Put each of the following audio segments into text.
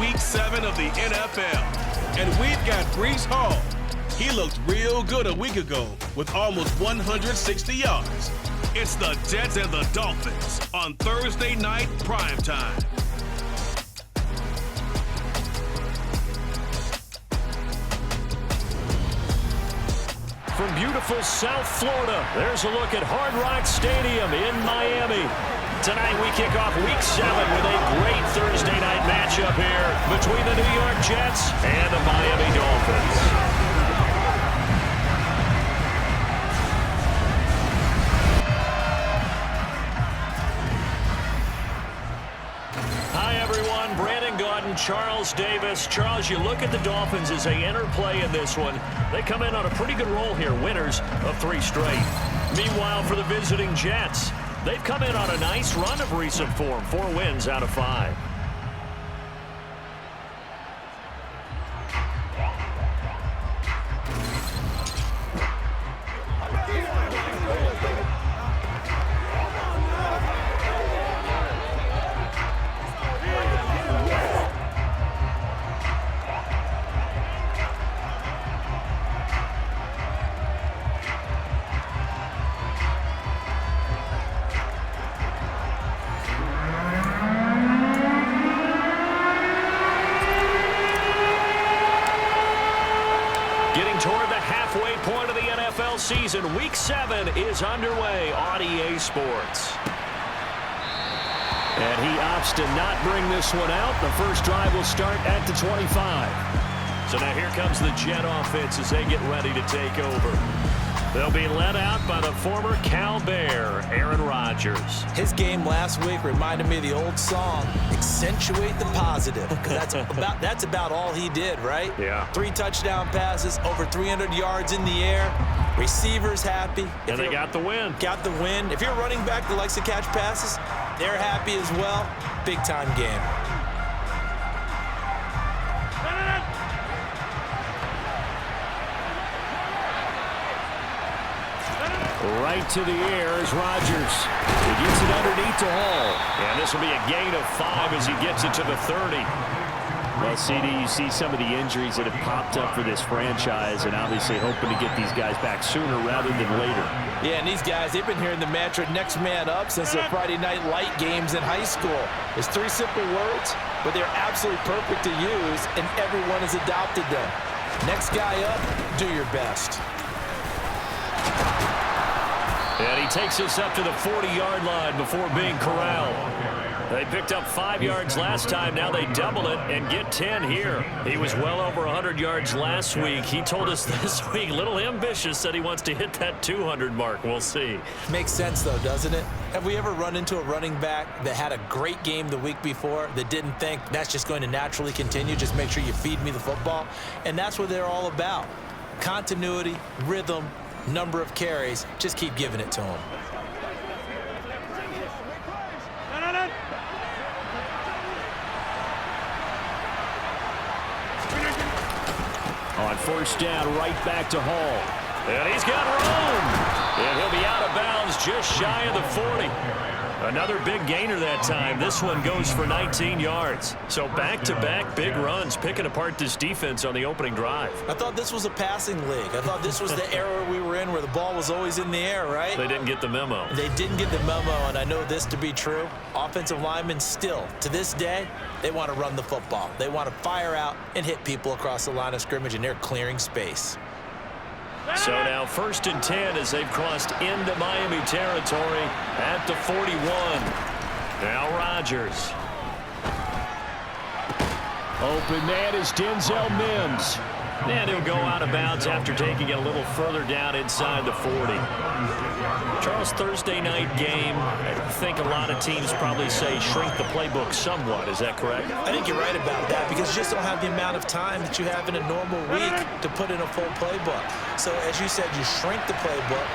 Week 7 of the NFL. And we've got Breece Hall. He looked real good a week ago with almost 160 yards. It's the Jets and the Dolphins on Thursday night primetime. From beautiful South Florida, there's a look at Hard Rock Stadium in Miami. Tonight we kick off Week 7 with a great Thursday night matchup here between the New York Jets and the Miami Dolphins. Charles Davis. Charles, you look at the Dolphins as they interplay in this one. They come in on a pretty good roll here, winners of 3 straight. Meanwhile, for the visiting Jets, they've come in on a nice run of recent form, 4 wins out of 5. Season Week 7 is underway on EA Sports. And he opts to not bring this one out. The first drive will start at the 25. So now here comes the Jet offense as they get ready to take over. They'll be led out by the former Cal Bear, Aaron Rodgers. His game last week reminded me of the old song, accentuate the positive. That's about all he did, right? Yeah. 3 touchdown passes, over 300 yards in the air. Receivers happy. And they got the win. Got the win. If you're a running back that likes to catch passes, they're happy as well. Big-time game. Right to the air is Rodgers. He gets it underneath to Hall. And this will be a gain of 5 as he gets it to the 30. Well, CD, you see some of the injuries that have popped up for this franchise and obviously hoping to get these guys back sooner rather than later. Yeah, and these guys, they've been hearing the mantra next man up since the Friday night light games in high school. It's 3 simple words, but they're absolutely perfect to use, and everyone has adopted them. Next guy up, do your best. And he takes us up to the 40-yard line before being corralled. They picked up 5 yards last time. Now they double it and get 10 here. He was well over 100 yards last week. He told us this week, a little ambitious, said he wants to hit that 200 mark. We'll see. Makes sense, though, doesn't it? Have we ever run into a running back that had a great game the week before that didn't think that's just going to naturally continue? Just make sure you feed me the football. And that's what they're all about. Continuity, rhythm, number of carries. Just keep giving it to them. On first down, right back to Hall. And he's got room. And he'll be out of bounds just shy of the 40. Another big gainer that time. This one goes for 19 yards. So back-to-back big runs, picking apart this defense on the opening drive. I thought this was a passing league. I thought this was the era we were in where the ball was always in the air, right? They didn't get the memo. They didn't get the memo, and I know this to be true. Offensive linemen still, to this day, they want to run the football. They want to fire out and hit people across the line of scrimmage, and they're clearing space. So now 1st and 10 as they've crossed into Miami territory at the 41. Now Rodgers. Open man is Denzel Mims. And he'll go out of bounds after taking it a little further down inside the 40. Charles, Thursday night game, I think a lot of teams probably say shrink the playbook somewhat. Is that correct? I think you're right about that because you just don't have the amount of time that you have in a normal week to put in a full playbook. So as you said, you shrink the playbook,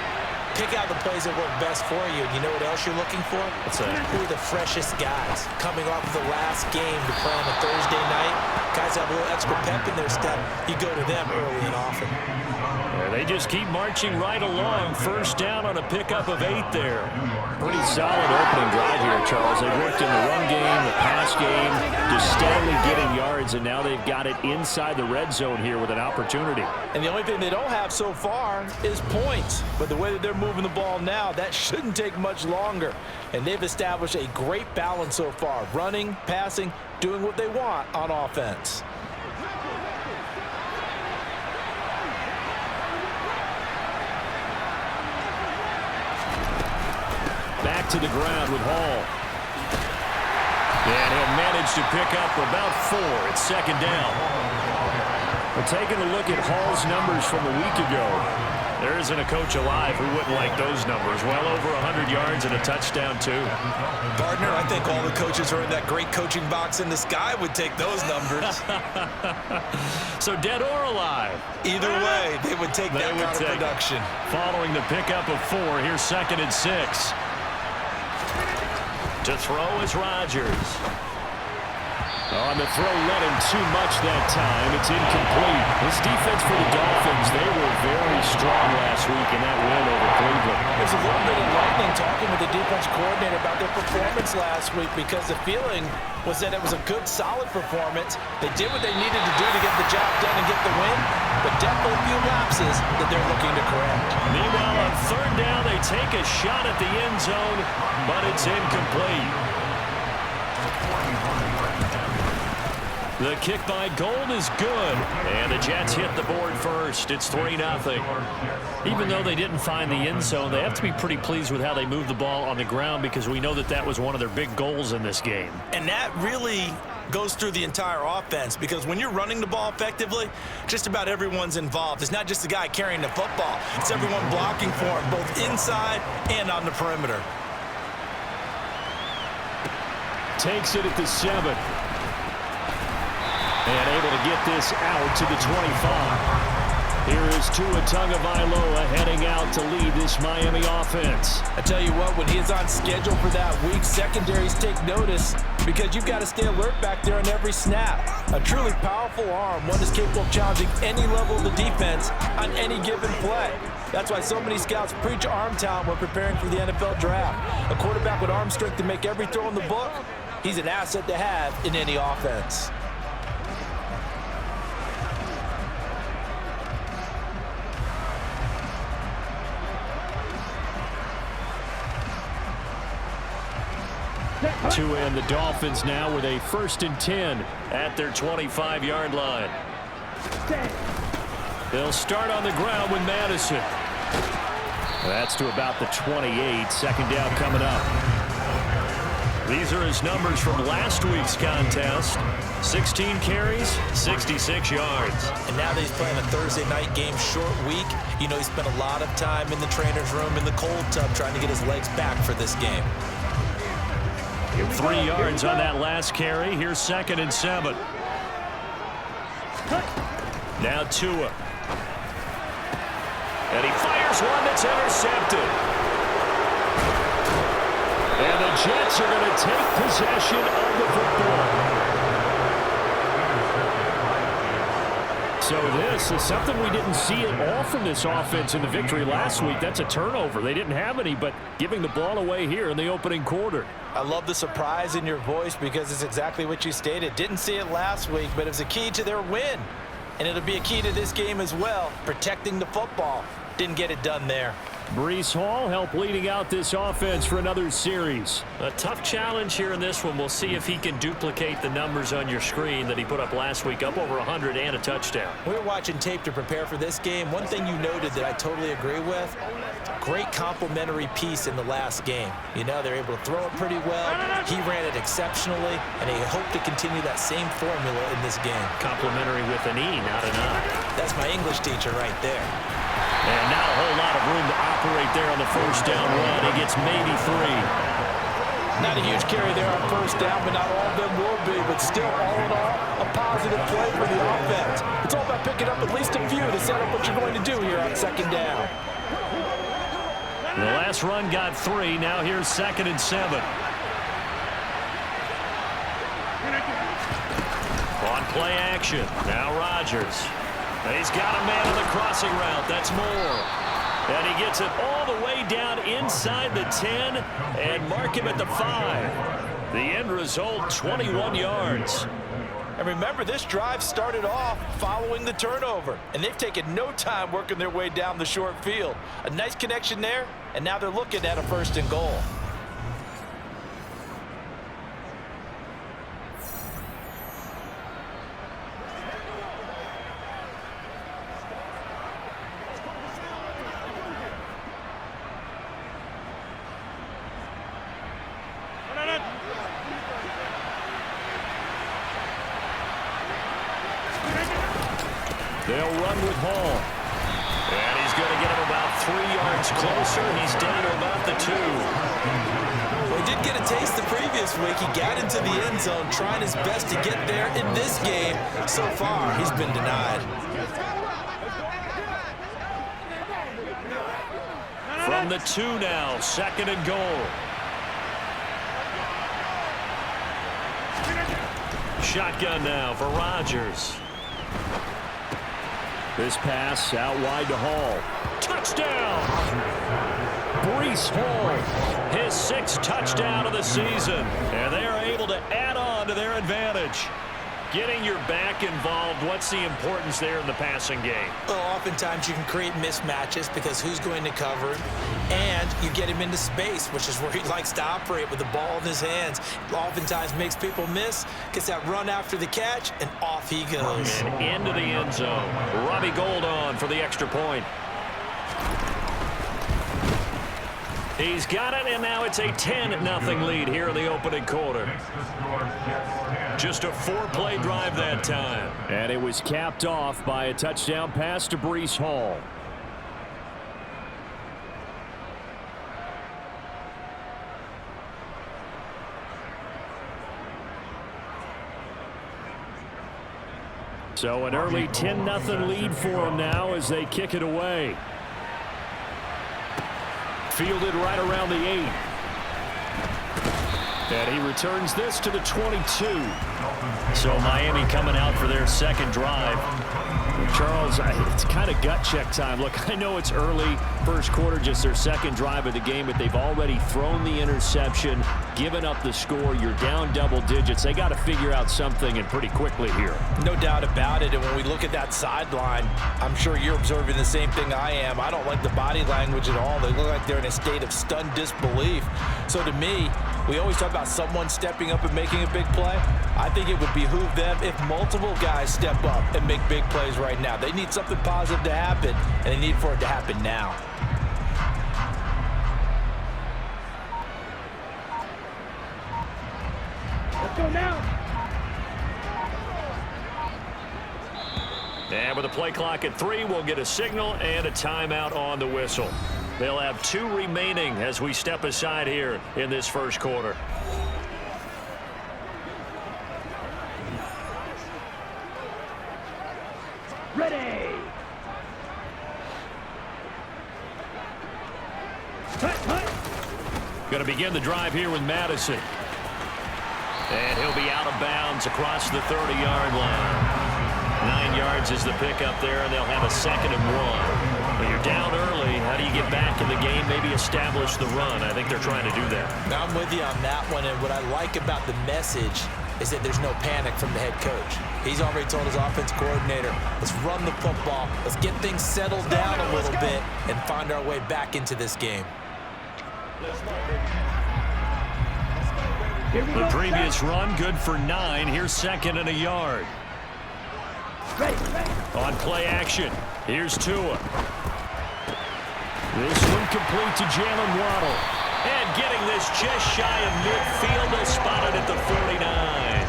pick out the plays that work best for you. And you know what else you're looking for? What's that? Who are the freshest guys coming off of the last game to play on a Thursday night? Guys have a little extra pep in their step. You go to them early and often. And they just keep marching right along. First down on a pickup of 8 there. Pretty solid opening drive here, Charles. They worked in the run game, the pass game, just steadily getting yards, and now they've got it inside the red zone here with an opportunity. And the only thing they don't have so far is points. But the way that they're moving the ball now, that shouldn't take much longer. And they've established a great balance so far. Running, passing, doing what they want on offense. Back to the ground with Hall. And he'll manage to pick up about 4. It's second down. We're taking a look at Hall's numbers from a week ago. There isn't a coach alive who wouldn't like those numbers. Well over 100 yards and a touchdown, too. Partner, I think all the coaches who are in that great coaching box in the sky would take those numbers. So dead or alive? Either way, they would take that kind of production. Following the pickup of 4, here's 2nd and 6. To throw is Rodgers. On the throw, let him too much that time. It's incomplete. This defense for the Dolphins, they were very strong last week in that win over Cleveland. There's a little bit enlightening talking with the defense coordinator about their performance last week, because the feeling was that it was a good, solid performance. They did what they needed to do to get the job done and get the win, but definitely a few lapses that they're looking to correct. Meanwhile, on 3rd down, they take a shot at the end zone, but it's incomplete. The kick by Gold is good, and the Jets hit the board first. It's 3-0. Even though they didn't find the end zone, they have to be pretty pleased with how they moved the ball on the ground, because we know that that was one of their big goals in this game. And that really goes through the entire offense, because when you're running the ball effectively, just about everyone's involved. It's not just the guy carrying the football. It's everyone blocking for him, both inside and on the perimeter. Takes it at the 7. And able to get this out to the 25. Here is Tua Tagovailoa heading out to lead this Miami offense. I tell you what, when he's on schedule for that week, secondaries take notice, because you've got to stay alert back there on every snap. A truly powerful arm, one is capable of challenging any level of the defense on any given play. That's why so many scouts preach arm talent when preparing for the NFL draft. A quarterback with arm strength to make every throw in the book, he's an asset to have in any offense. Tua and the Dolphins now with a 1st and 10 at their 25-yard line. They'll start on the ground with Madison. That's to about the 28. Second down coming up. These are his numbers from last week's contest. 16 carries, 66 yards. And now that he's playing a Thursday night game, short week, you know he spent a lot of time in the trainer's room in the cold tub trying to get his legs back for this game. 3 yards on that last carry. Here's 2nd and 7. Now Tua. And he fires one that's intercepted. And the Jets are going to take possession of the football. So this is something we didn't see at all from this offense in the victory last week. That's a turnover. They didn't have any, but giving the ball away here in the opening quarter. I love the surprise in your voice, because it's exactly what you stated. Didn't see it last week, but it was a key to their win. And it'll be a key to this game as well, protecting the football. Didn't get it done there. Breece Hall helped leading out this offense for another series. A tough challenge here in this one. We'll see if he can duplicate the numbers on your screen that he put up last week, up over 100 and a touchdown. We were watching tape to prepare for this game. One thing you noted that I totally agree with, great complementary piece in the last game. You know, they're able to throw it pretty well. He ran it exceptionally, and they hope to continue that same formula in this game. Complementary with an E, not an I. That's my English teacher right there. And not a whole lot of room to operate there on the 1st down run. He gets maybe 3. Not a huge carry there on 1st down, but not all of them will be. But still, all in all, a positive play for the offense. It's all about picking up at least a few to set up what you're going to do here on 2nd down. The last run got 3. Now here's 2nd and 7. On play action. Now Rodgers. And he's got a man on the crossing route. That's Moore. And he gets it all the way down inside the 10 and mark him at the 5. The end result, 21 yards. And remember, this drive started off following the turnover, and they've taken no time working their way down the short field. A nice connection there, and now they're looking at a 1st and goal. They'll run with Hall. And he's going to get him about 3 yards closer. He's down to about the 2. Well, he did get a taste the previous week. He got into the end zone trying his best to get there in this game. So far, he's been denied. From the 2 now, 2nd and goal. Shotgun now for Rodgers. This pass out wide to Hall. Touchdown! Breece Hall, his 6th touchdown of the season. And they are able to add on to their advantage. Getting your back involved, what's the importance there in the passing game? Well, oftentimes you can create mismatches because who's going to cover him, and you get him into space, which is where he likes to operate with the ball in his hands. Oftentimes makes people miss, gets that run after the catch, and off he goes. And into the end zone. Robbie Gould on for the extra point. He's got it, and now it's a 10-0 lead here in the opening quarter. Just a 4-play drive that time. And it was capped off by a touchdown pass to Breece Hall. So an early 10-0 lead for them now as they kick it away. Fielded right around the 8. And he returns this to the 22. So Miami coming out for their 2nd drive. Charles, it's kind of gut check time. Look, I know it's early, first quarter, just their 2nd drive of the game, but they've already thrown the interception, given up the score. You're down double digits. They got to figure out something, and pretty quickly here. No doubt about it. And when we look at that sideline, I'm sure you're observing the same thing I am. I don't like the body language at all. They look like they're in a state of stunned disbelief. So to me, we always talk about someone stepping up and making a big play. I think it would behoove them if multiple guys step up and make big plays right now. They need something positive to happen, and they need for it to happen now. Let's go now. And with the play clock at 3, we'll get a signal and a timeout on the whistle. They'll have 2 remaining as we step aside here in this first quarter. Ready. Going to begin the drive here with Madison. And he'll be out of bounds across the 30-yard line. 9 yards is the pickup there, and they'll have a 2nd and 1. When you're down early, how do you get back in the game, maybe establish the run? I think they're trying to do that. I'm with you on that one, and what I like about the message is that there's no panic from the head coach. He's already told his offense coordinator, let's run the football, let's get things settled down a little bit and find our way back into this game. The previous run, good for 9. Here's 2nd and a yard. On play action, here's Tua. This one complete to Jalen Waddle. And getting this just shy of midfield, they'll spot it at the 49.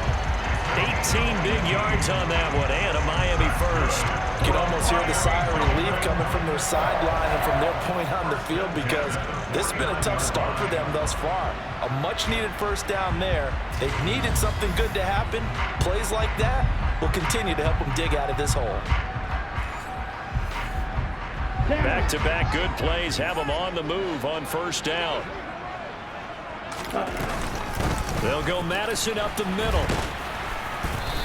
18 big yards on that one, and a Miami first. You can almost hear the sigh of relief coming from their sideline and from their point on the field, because this has been a tough start for them thus far. A much-needed first down there. They've needed something good to happen. Plays like that will continue to help them dig out of this hole. Back-to-back good plays have them on the move on first down. They'll go Madison up the middle.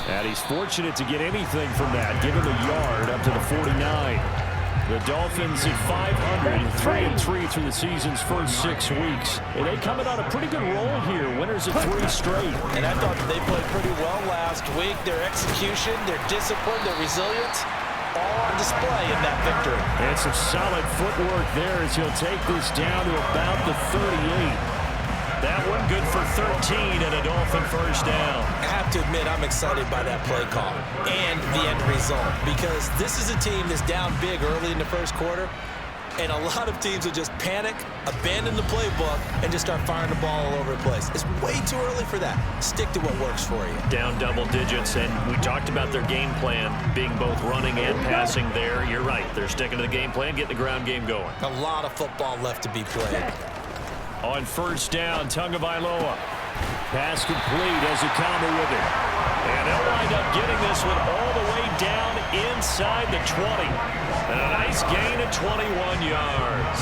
And he's fortunate to get anything from that. Give him a yard up to the 49. The Dolphins at 500, 3-3 through the season's first 6 weeks. And they coming on a pretty good roll here. Winners of 3 straight. And I thought they played pretty well last week. Their execution, their discipline, their resilience, all on display in that victory. And some solid footwork there as he'll take this down to about the 38. That one good for 13 and a Dolphin first down. I have to admit, I'm excited by that play call and the end result, because this is a team that's down big early in the first quarter, and a lot of teams will just panic, abandon the playbook, and just start firing the ball all over the place. It's way too early for that. Stick to what works for you. Down double digits, and we talked about their game plan being both running and passing there. You're right. They're sticking to the game plan, getting the ground game going. A lot of football left to be played. On first down, Tagovailoa. Pass complete as Okama with it. And they'll wind up getting this one all the way down inside the 20. And a nice gain of 21 yards.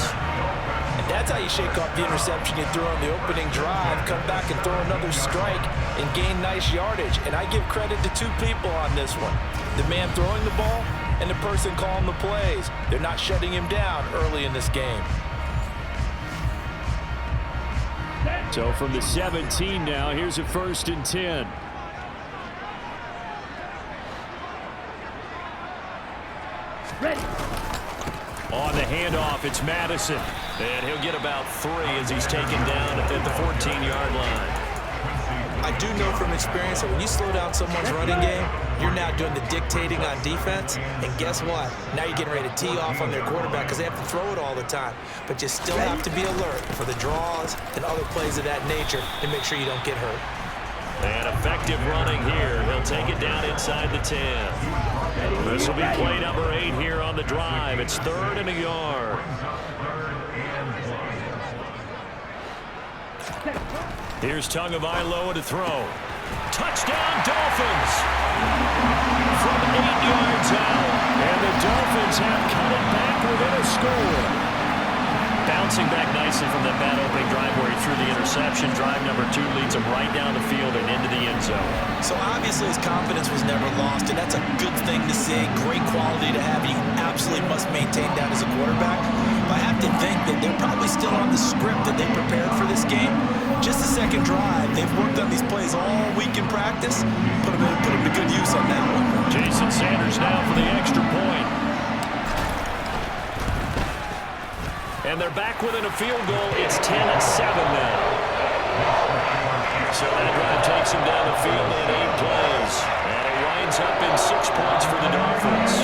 And that's how you shake off the interception you threw on the opening drive, come back and throw another strike and gain nice yardage. And I give credit to 2 people on this one. The man throwing the ball and the person calling the plays. They're not shutting him down early in this game. So from the 17 now, here's a 1st and 10. Ready. On the handoff, it's Madison. And he'll get about 3 as he's taken down at the 14-yard line. I do know from experience that when you slow down someone's running game, you're now doing the dictating on defense. And guess what? Now you're getting ready to tee off on their quarterback because they have to throw it all the time. But you still have to be alert for the draws and other plays of that nature to make sure you don't get hurt. And effective running here. He'll take it down inside the 10. This will be play number 8 here on the drive. It's 3rd and a yard. Here's Tagovailoa to throw. Touchdown, Dolphins! From 8 yards out. And the Dolphins have cut it back within a score. Bouncing back nicely from that bad opening drive where he threw the interception. Drive number 2 leads him right down the field and into the end zone. So obviously his confidence was never lost, and that's a good thing to see. Great quality to have. You absolutely must maintain that as a quarterback. But I have to think that they're probably still on the script that they prepared for this game. Just the second drive. They've worked on these plays all week in practice. Put them to good use on that one. Jason Sanders now for the extra point. And they're back within a field goal. It's 10-7 now. So that drive takes him down the field in 8 plays. And it winds up in 6 points for the Dolphins.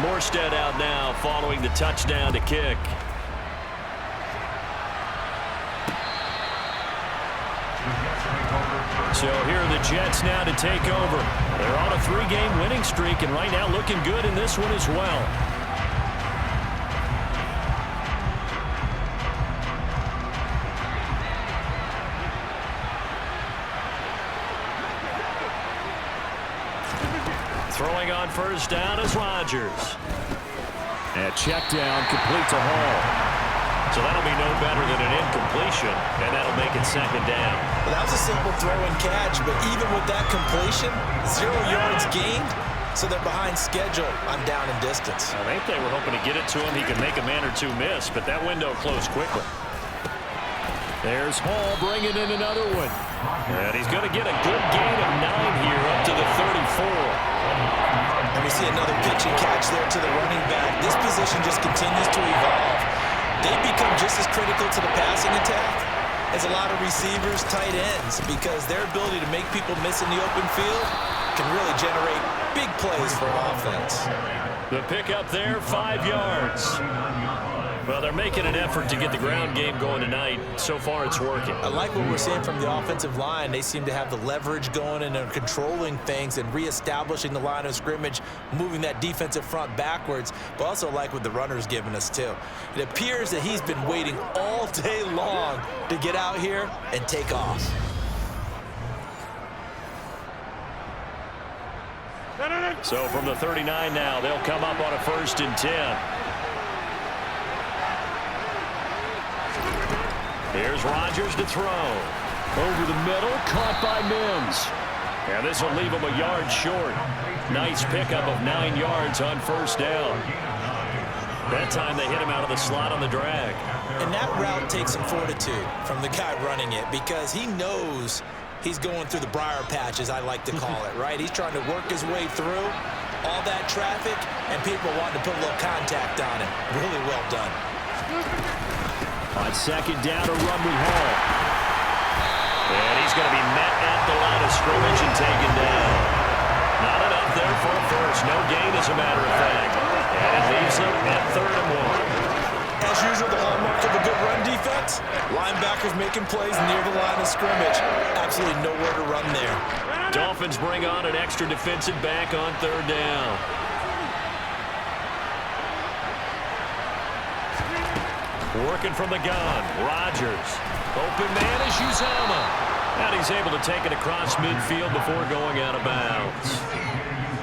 Morstead out now following the touchdown to kick. So here are the Jets now to take over. They're on a 3-game winning streak and right now looking good in this one as well. Throwing on first down is Rodgers. And check down, complete to Hall. So that'll be no better than an incompletion, and that'll make it 2nd down. Well, that was a simple throw and catch, but even with that completion, 0 yards gained, so they're behind schedule on down and distance. I think they were hoping to get it to him. He could make a man or 2 miss, but that window closed quickly. There's Hall bringing in another one. And he's going to get a good gain of 9 here up to the 34. And we see another pitch and catch there to the running back. This position just continues to evolve. They become just as critical to the passing attack as a lot of receivers, tight ends, because their ability to make people miss in the open field can really generate big plays for an offense. The pickup there, 5 yards. Well, they're making an effort to get the ground game going tonight. So far, it's working. I like what we're seeing from the offensive line. They seem to have the leverage going and they're controlling things and reestablishing the line of scrimmage, moving that defensive front backwards, but also like what the runner's giving us, too. It appears that he's been waiting all day long to get out here and take off. So from the 39 now, they'll come up on a 1st and 10. Here's Rodgers to throw. Over the middle, caught by Mims. And this will leave him a yard short. Nice pickup of 9 yards on 1st down. That time they hit him out of the slot on the drag. And that route takes some fortitude from the guy running it because he knows he's going through the briar patch, as I like to call it, right? He's trying to work his way through all that traffic, and people wanting to put a little contact on him. Really well done. On 2nd down, a run with Hall. And he's going to be met at the line of scrimmage and taken down. Not enough there for a first. No gain, as a matter of fact. And it leaves them at 3rd and 1. As usual, the hallmark of a good run defense, linebackers making plays near the line of scrimmage. Absolutely nowhere to run there. Dolphins bring on an extra defensive back on 3rd down. Working from the gun, Rodgers. Open man is Uzomah. And he's able to take it across midfield before going out of bounds.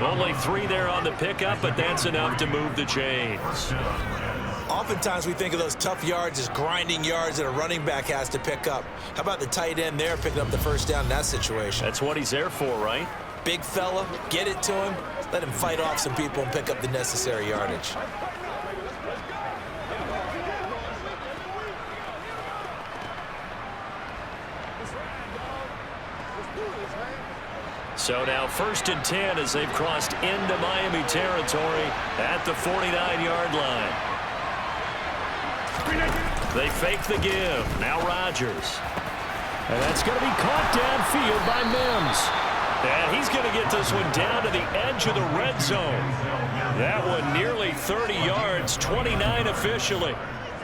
Only 3 there on the pickup, but that's enough to move the chains. Oftentimes we think of those tough yards as grinding yards that a running back has to pick up. How about the tight end there picking up the 1st down in that situation? That's what he's there for, right? Big fella, get it to him, let him fight off some people and pick up the necessary yardage. So now 1st and 10 as they've crossed into Miami territory at the 49-yard line. They fake the give. Now Rodgers. And that's going to be caught downfield by Mims. And he's going to get this one down to the edge of the red zone. That one nearly 30 yards, 29 officially.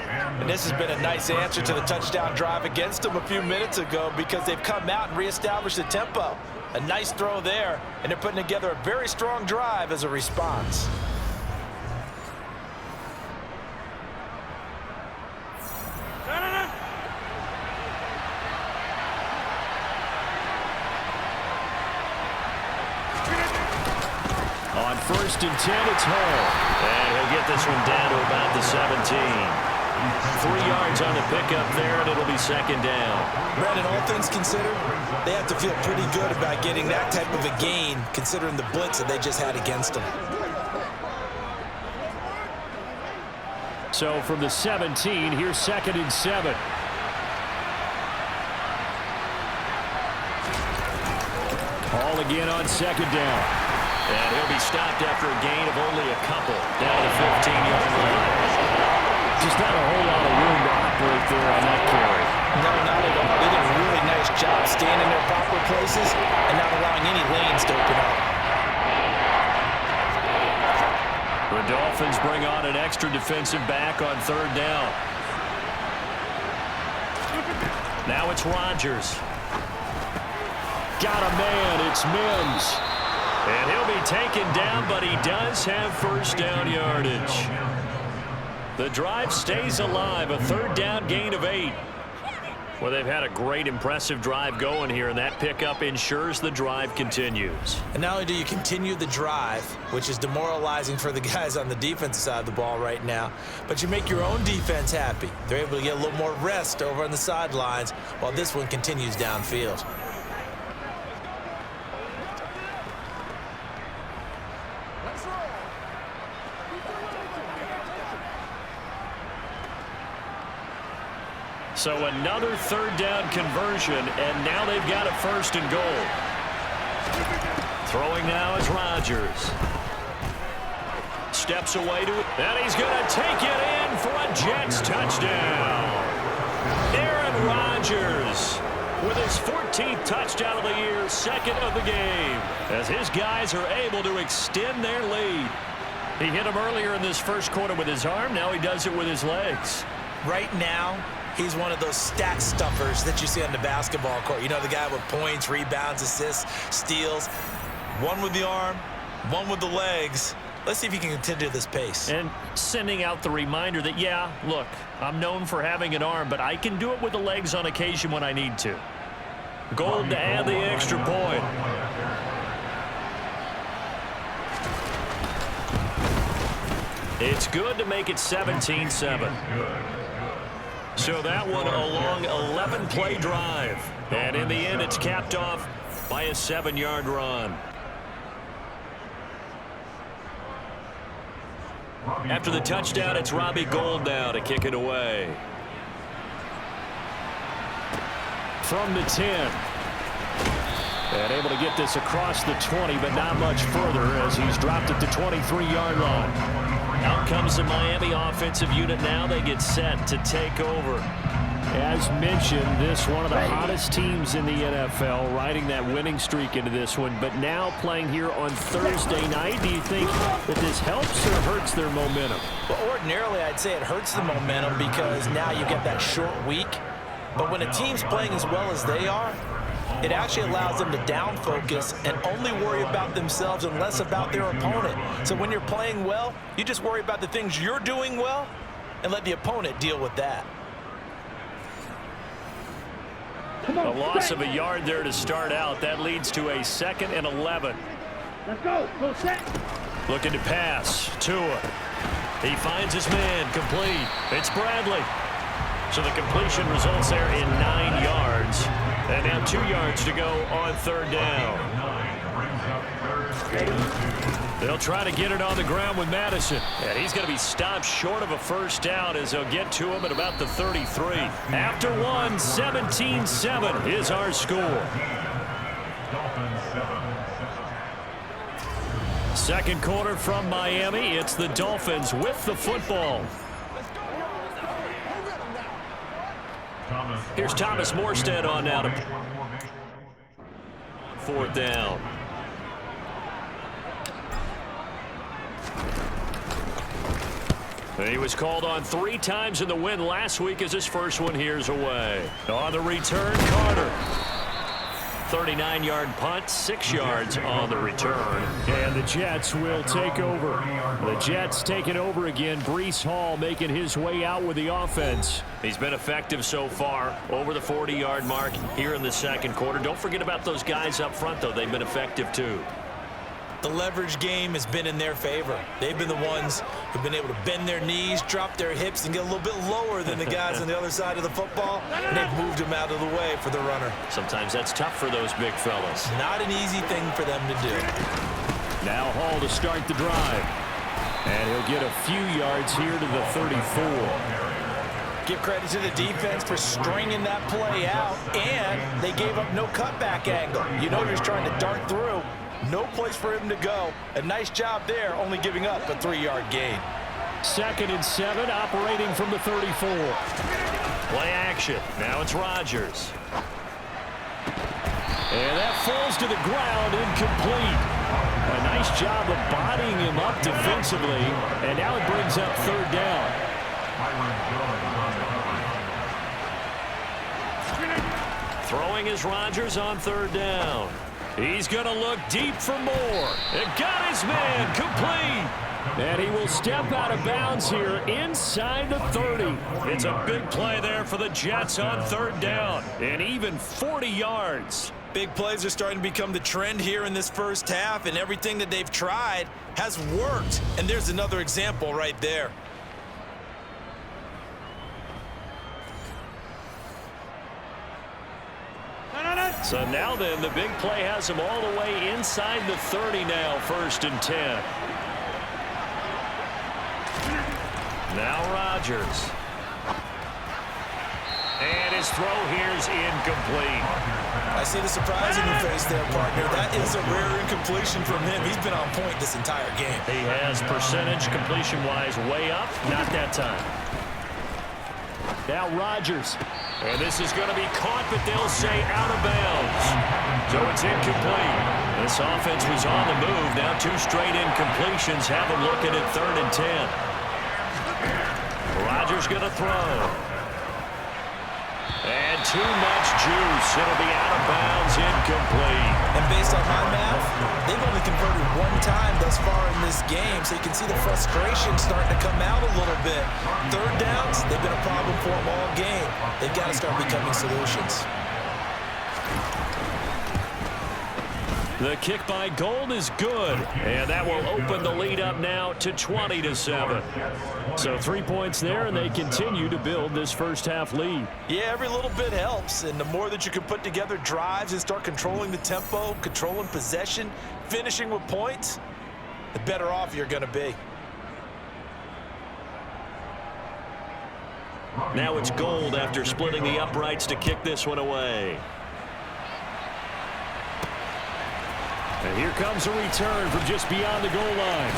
And this has been a nice answer to the touchdown drive against them a few minutes ago because they've come out and reestablished the tempo. A nice throw there, and they're putting together a very strong drive as a response. On 1st and 10, it's Hall. And he'll get this one down to about the 17. 3 yards on the pickup there, and it'll be 2nd down. Brandon, all things considered, they have to feel pretty good about getting that type of a gain, considering the blitz that they just had against them. So from the 17, here's 2nd and 7. Hall again on 2nd down. And he'll be stopped after a gain of only a couple down to the 15-yard line. Just not a whole lot of room to operate there on that carry. No, not at all. They did a really nice job staying in their proper places and not allowing any lanes to open up. The Dolphins bring on an extra defensive back on 3rd down. Now it's Rodgers. Got a man. It's Mims. And he'll be taken down, but he does have 1st down yardage. The drive stays alive, a 3rd down gain of 8. Well, they've had a great, impressive drive going here, and that pickup ensures the drive continues. And not only do you continue the drive, which is demoralizing for the guys on the defensive side of the ball right now, but you make your own defense happy. They're able to get a little more rest over on the sidelines while this one continues downfield. So another 3rd down conversion, and now they've got a 1st and goal. Throwing now is Rodgers. Steps away to it, and he's going to take it in for a Jets touchdown. Aaron Rodgers with his 14th touchdown of the year, 2nd of the game, as his guys are able to extend their lead. He hit him earlier in this 1st quarter with his arm. Now he does it with his legs. Right now, he's one of those stat stuffers that you see on the basketball court. You know, the guy with points, rebounds, assists, steals. One with the arm, one with the legs. Let's see if he can continue this pace. And sending out the reminder that, yeah, look, I'm known for having an arm, but I can do it with the legs on occasion when I need to. Gold to add the extra point. It's good to make it 17-7. So that one a long 11-play drive. And in the end, it's capped off by a 7-yard run. After the touchdown, it's Robbie Gould now to kick it away. From the 10. And able to get this across the 20, but not much further as he's dropped at the 23-yard line. Out comes the Miami offensive unit now. They get set to take over. As mentioned, this one of the hottest teams in the NFL, riding that winning streak into this one, but now playing here on Thursday night. Do you think that this helps or hurts their momentum? Well, ordinarily, I'd say it hurts the momentum because now you get that short week. But when a team's playing as well as they are, it actually allows them to down focus and only worry about themselves and less about their opponent. So when you're playing well, you just worry about the things you're doing well and let the opponent deal with that. A loss of a yard there to start out. That leads to a 2nd and 11. Let's go. Go set. Looking to pass. Tua. He finds his man. Complete. It's Bradley. So the completion results there in 9 yards. And now 2 yards to go on 3rd down. They'll try to get it on the ground with Madison. And he's going to be stopped short of a 1st down as they'll get to him at about the 33. After one, 17-7 is our score. Second quarter from Miami. It's the Dolphins with the football. Here's Thomas Morstead on now to 4th down. He was called on 3 times in the win last week as his first one here's away. On the return, Carter. 39-yard punt, 6 yards on the return. And the Jets will take over. The Jets taking over again. Breece Hall making his way out with the offense. He's been effective so far, over the 40-yard mark here in the second quarter. Don't forget about those guys up front, though. They've been effective, too. The leverage game has been in their favor. They've been the ones who've been able to bend their knees, drop their hips, and get a little bit lower than the guys on the other side of the football, and they've moved them out of the way for the runner. Sometimes that's tough for those big fellas. Not an easy thing for them to do. Now Hall to start the drive. And he'll get a few yards here to the 34. Give credit to the defense for stringing that play out, and they gave up no cutback angle. You know he's trying to dart through. No place for him to go. A nice job there, only giving up a 3-yard gain. 2nd and 7, operating from the 34. Play action. Now it's Rodgers. And that falls to the ground, incomplete. A nice job of bodying him up defensively, and now it brings up 3rd down. Throwing is Rodgers on 3rd down. He's going to look deep for more. And got his man complete. And he will step out of bounds here inside the 30. It's a big play there for the Jets on 3rd down. And even 40 yards. Big plays are starting to become the trend here in this first half, and everything that they've tried has worked. And there's another example right there. So now then, the big play has him all the way inside the 30 now, 1st and 10. Now Rodgers. And his throw here's incomplete. I see the surprise in your face there, partner. That is a rare incompletion from him. He's been on point this entire game. He has percentage completion-wise way up. Not that time. Now Rodgers. And this is going to be caught, but they'll say out of bounds. So it's incomplete. This offense was on the move. Now 2 straight incompletions have them looking at 3rd and 10. Rodgers going to throw. And too much juice. It'll be out of bounds, incomplete. And based on my math, they've only converted 1 time thus far in this game, so you can see the frustration starting to come out a little bit. 3rd downs, they've been a problem for them all game. They've got to start becoming solutions. The kick by Gold is good, and that will open the lead up now to 20-7. So 3 points there, and they continue to build this first-half lead. Yeah, every little bit helps, and the more that you can put together drives and start controlling the tempo, controlling possession, finishing with points, the better off you're going to be. Now it's Gold after splitting the uprights to kick this one away. And here comes a return from just beyond the goal line.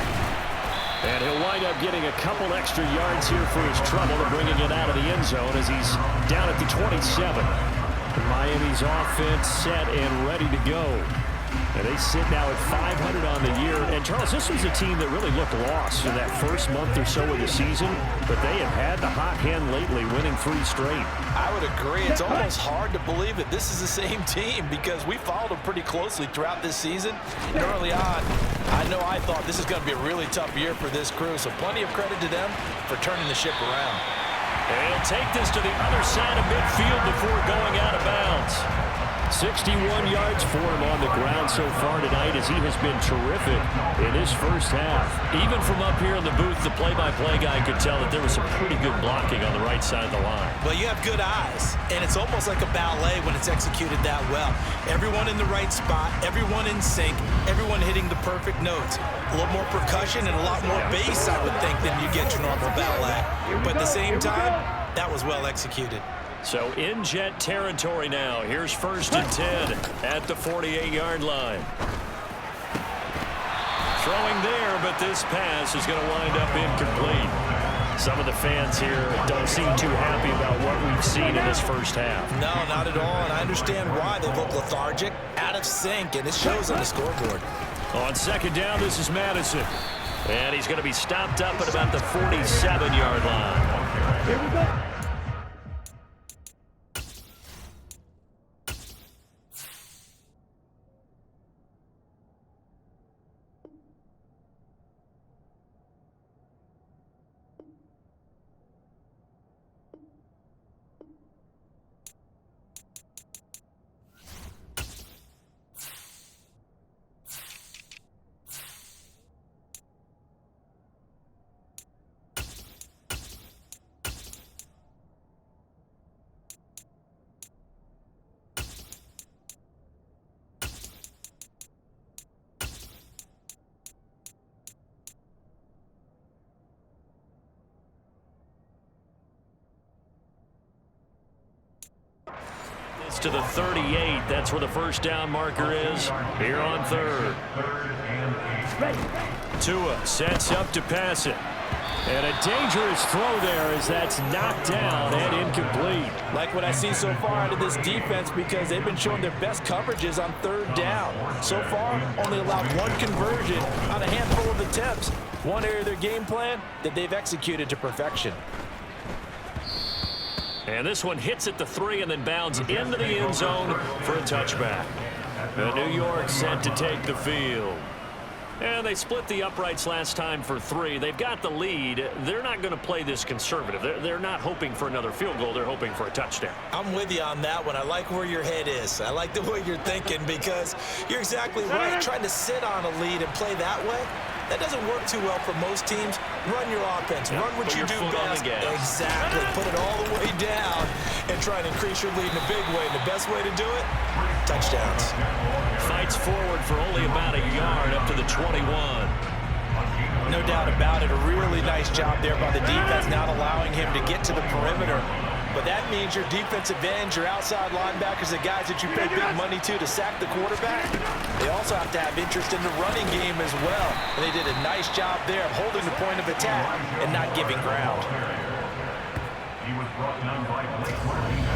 And he'll wind up getting a couple extra yards here for his trouble and bringing it out of the end zone as he's down at the 27. Miami's offense set and ready to go. And they sit now at 500 on the year. And, Charles, this was a team that really looked lost in that first month or so of the season, but they have had the hot hand lately, winning 3 straight. I would agree. It's almost hard to believe that this is the same team because we followed them pretty closely throughout this season. And early on, I thought this is going to be a really tough year for this crew, so plenty of credit to them for turning the ship around. And he'll take this to the other side of midfield before going out of bounds. 61 yards for him on the ground so far tonight as he has been terrific in his first half. Even from up here in the booth, the play-by-play guy could tell that there was some pretty good blocking on the right side of the line. Well, you have good eyes, and it's almost like a ballet when it's executed that well. Everyone in the right spot, everyone in sync, everyone hitting the perfect notes. A little more percussion and a lot more bass, I would think, than you get your normal ballet. But at the same time, that was well executed. So in Jet territory now. Here's 1st and 10 at the 48-yard line. Throwing there, but this pass is going to wind up incomplete. Some of the fans here don't seem too happy about what we've seen in this first half. No, not at all, and I understand why. They look lethargic, out of sync, and it shows on the scoreboard. On 2nd down, this is Madison. And he's going to be stopped up at about the 47-yard line. Here we go. To the 38. That's where the first down marker is here on 3rd. Tua sets up to pass it. And a dangerous throw there as that's knocked down and incomplete. Like what I see so far out of this defense because they've been showing their best coverages on 3rd down. So far, only allowed 1 conversion on a handful of attempts. One area of their game plan that they've executed to perfection. And this one hits at the 3 and then bounds into the end zone for a touchback. The New York set to take the field. And they split the uprights last time for 3. They've got the lead. They're not going to play this conservative. They're not hoping for another field goal. They're hoping for a touchdown. I'm with you on that one. I like where your head is. I like the way you're thinking because you're exactly right. Trying to sit on a lead and play that way, that doesn't work too well for most teams. Run your offense. Run what you do best. Exactly. Put it all the way down and try and increase your lead in a big way. And the best way to do it, touchdowns. Fights forward for only about a yard up to the 21. No doubt about it. A really nice job there by the defense, not allowing him to get to the perimeter. But that means your defensive ends, your outside linebackers, the guys that you pay big money to sack the quarterback, they also have to have interest in the running game as well. And they did a nice job there of holding the point of attack and not giving ground.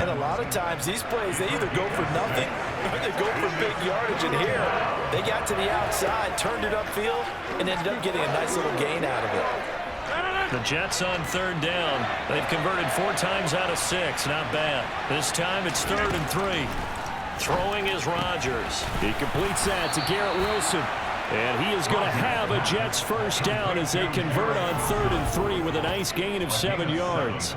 And a lot of times these plays, they either go for nothing or they go for big yardage. And here, they got to the outside, turned it upfield, and ended up getting a nice little gain out of it. The Jets on 3rd down. They've converted 4 times out of 6. Not bad. This time it's 3rd and 3. Throwing is Rodgers. He completes that to Garrett Wilson. And he is going to have a Jets first down as they convert on 3rd and 3 with a nice gain of 7 yards.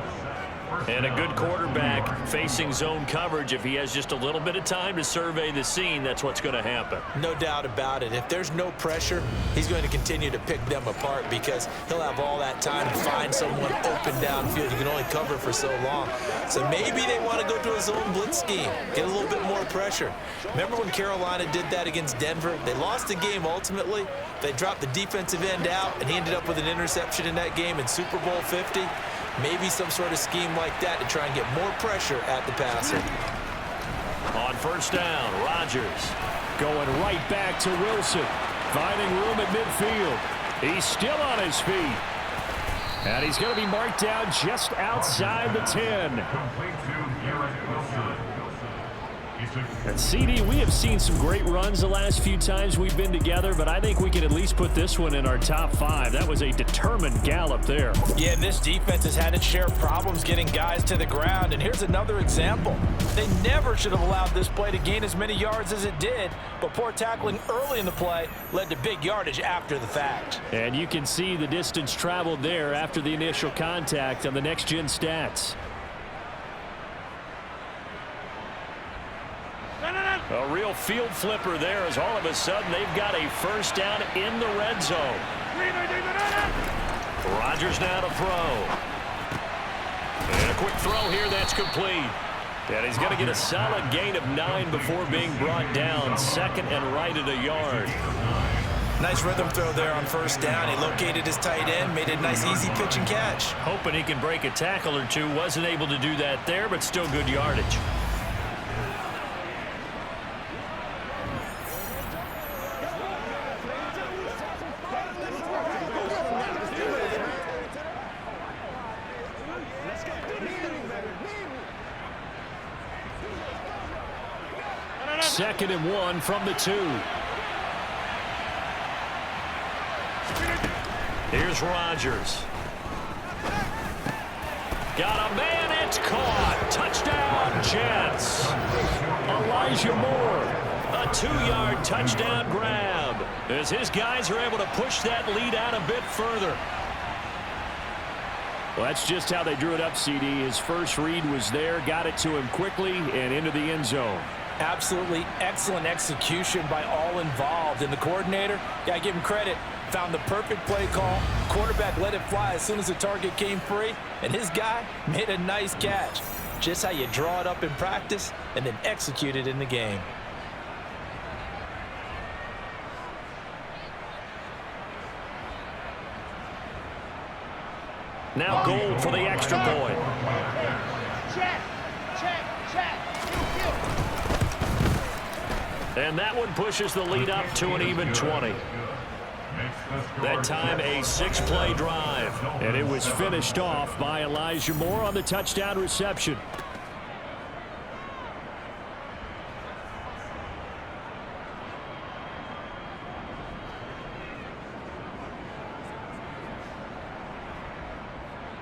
And a good quarterback facing zone coverage, if he has just a little bit of time to survey the scene, that's what's going to happen. No doubt about it. If there's no pressure, he's going to continue to pick them apart because he'll have all that time to find someone open downfield. You can only cover for so long. So maybe they want to go to a zone blitz scheme, get a little bit more pressure. Remember when Carolina did that against Denver? They lost the game ultimately. They dropped the defensive end out, and he ended up with an interception in that game in Super Bowl 50. Maybe some sort of scheme like that to try and get more pressure at the passer. On first down, Rodgers. Going right back to Wilson. Finding room at midfield. He's still on his feet. And he's going to be marked down just outside the 10. And CD, we have seen some great runs the last few times we've been together, but I think we can at least put this one in our top 5. That was a determined gallop there. Yeah, this defense has had its share of problems getting guys to the ground, and here's another example. They never should have allowed this play to gain as many yards as it did, but poor tackling early in the play led to big yardage after the fact. And you can see the distance traveled there after the initial contact on the next-gen stats. A real field flipper there as all of a sudden they've got a first down in the red zone. Rodgers now to throw. And a quick throw here that's complete. And he's going to get a solid gain of 9 before being brought down. Second and right at a yard. Nice rhythm throw there on first down. He located his tight end, made a nice easy pitch and catch. Hoping he can break a tackle or two. Wasn't able to do that there, but still good yardage. Second and 1 from the 2. Here's Rodgers. Got a man, it's caught. Touchdown, Jets. Elijah Moore. A 2-yard touchdown grab as his guys are able to push that lead out a bit further. Well, that's just how they drew it up, CD. His first read was there, got it to him quickly, and into the end zone. Absolutely excellent execution by all involved. And the coordinator, gotta give him credit, found the perfect play call. Quarterback let it fly as soon as the target came free, and his guy made a nice catch. Just how you draw it up in practice and then execute it in the game. Now Gold for the extra point. Check. And that one pushes the lead up to an even 20. That time a 6-play drive. And it was finished off by Elijah Moore on the touchdown reception.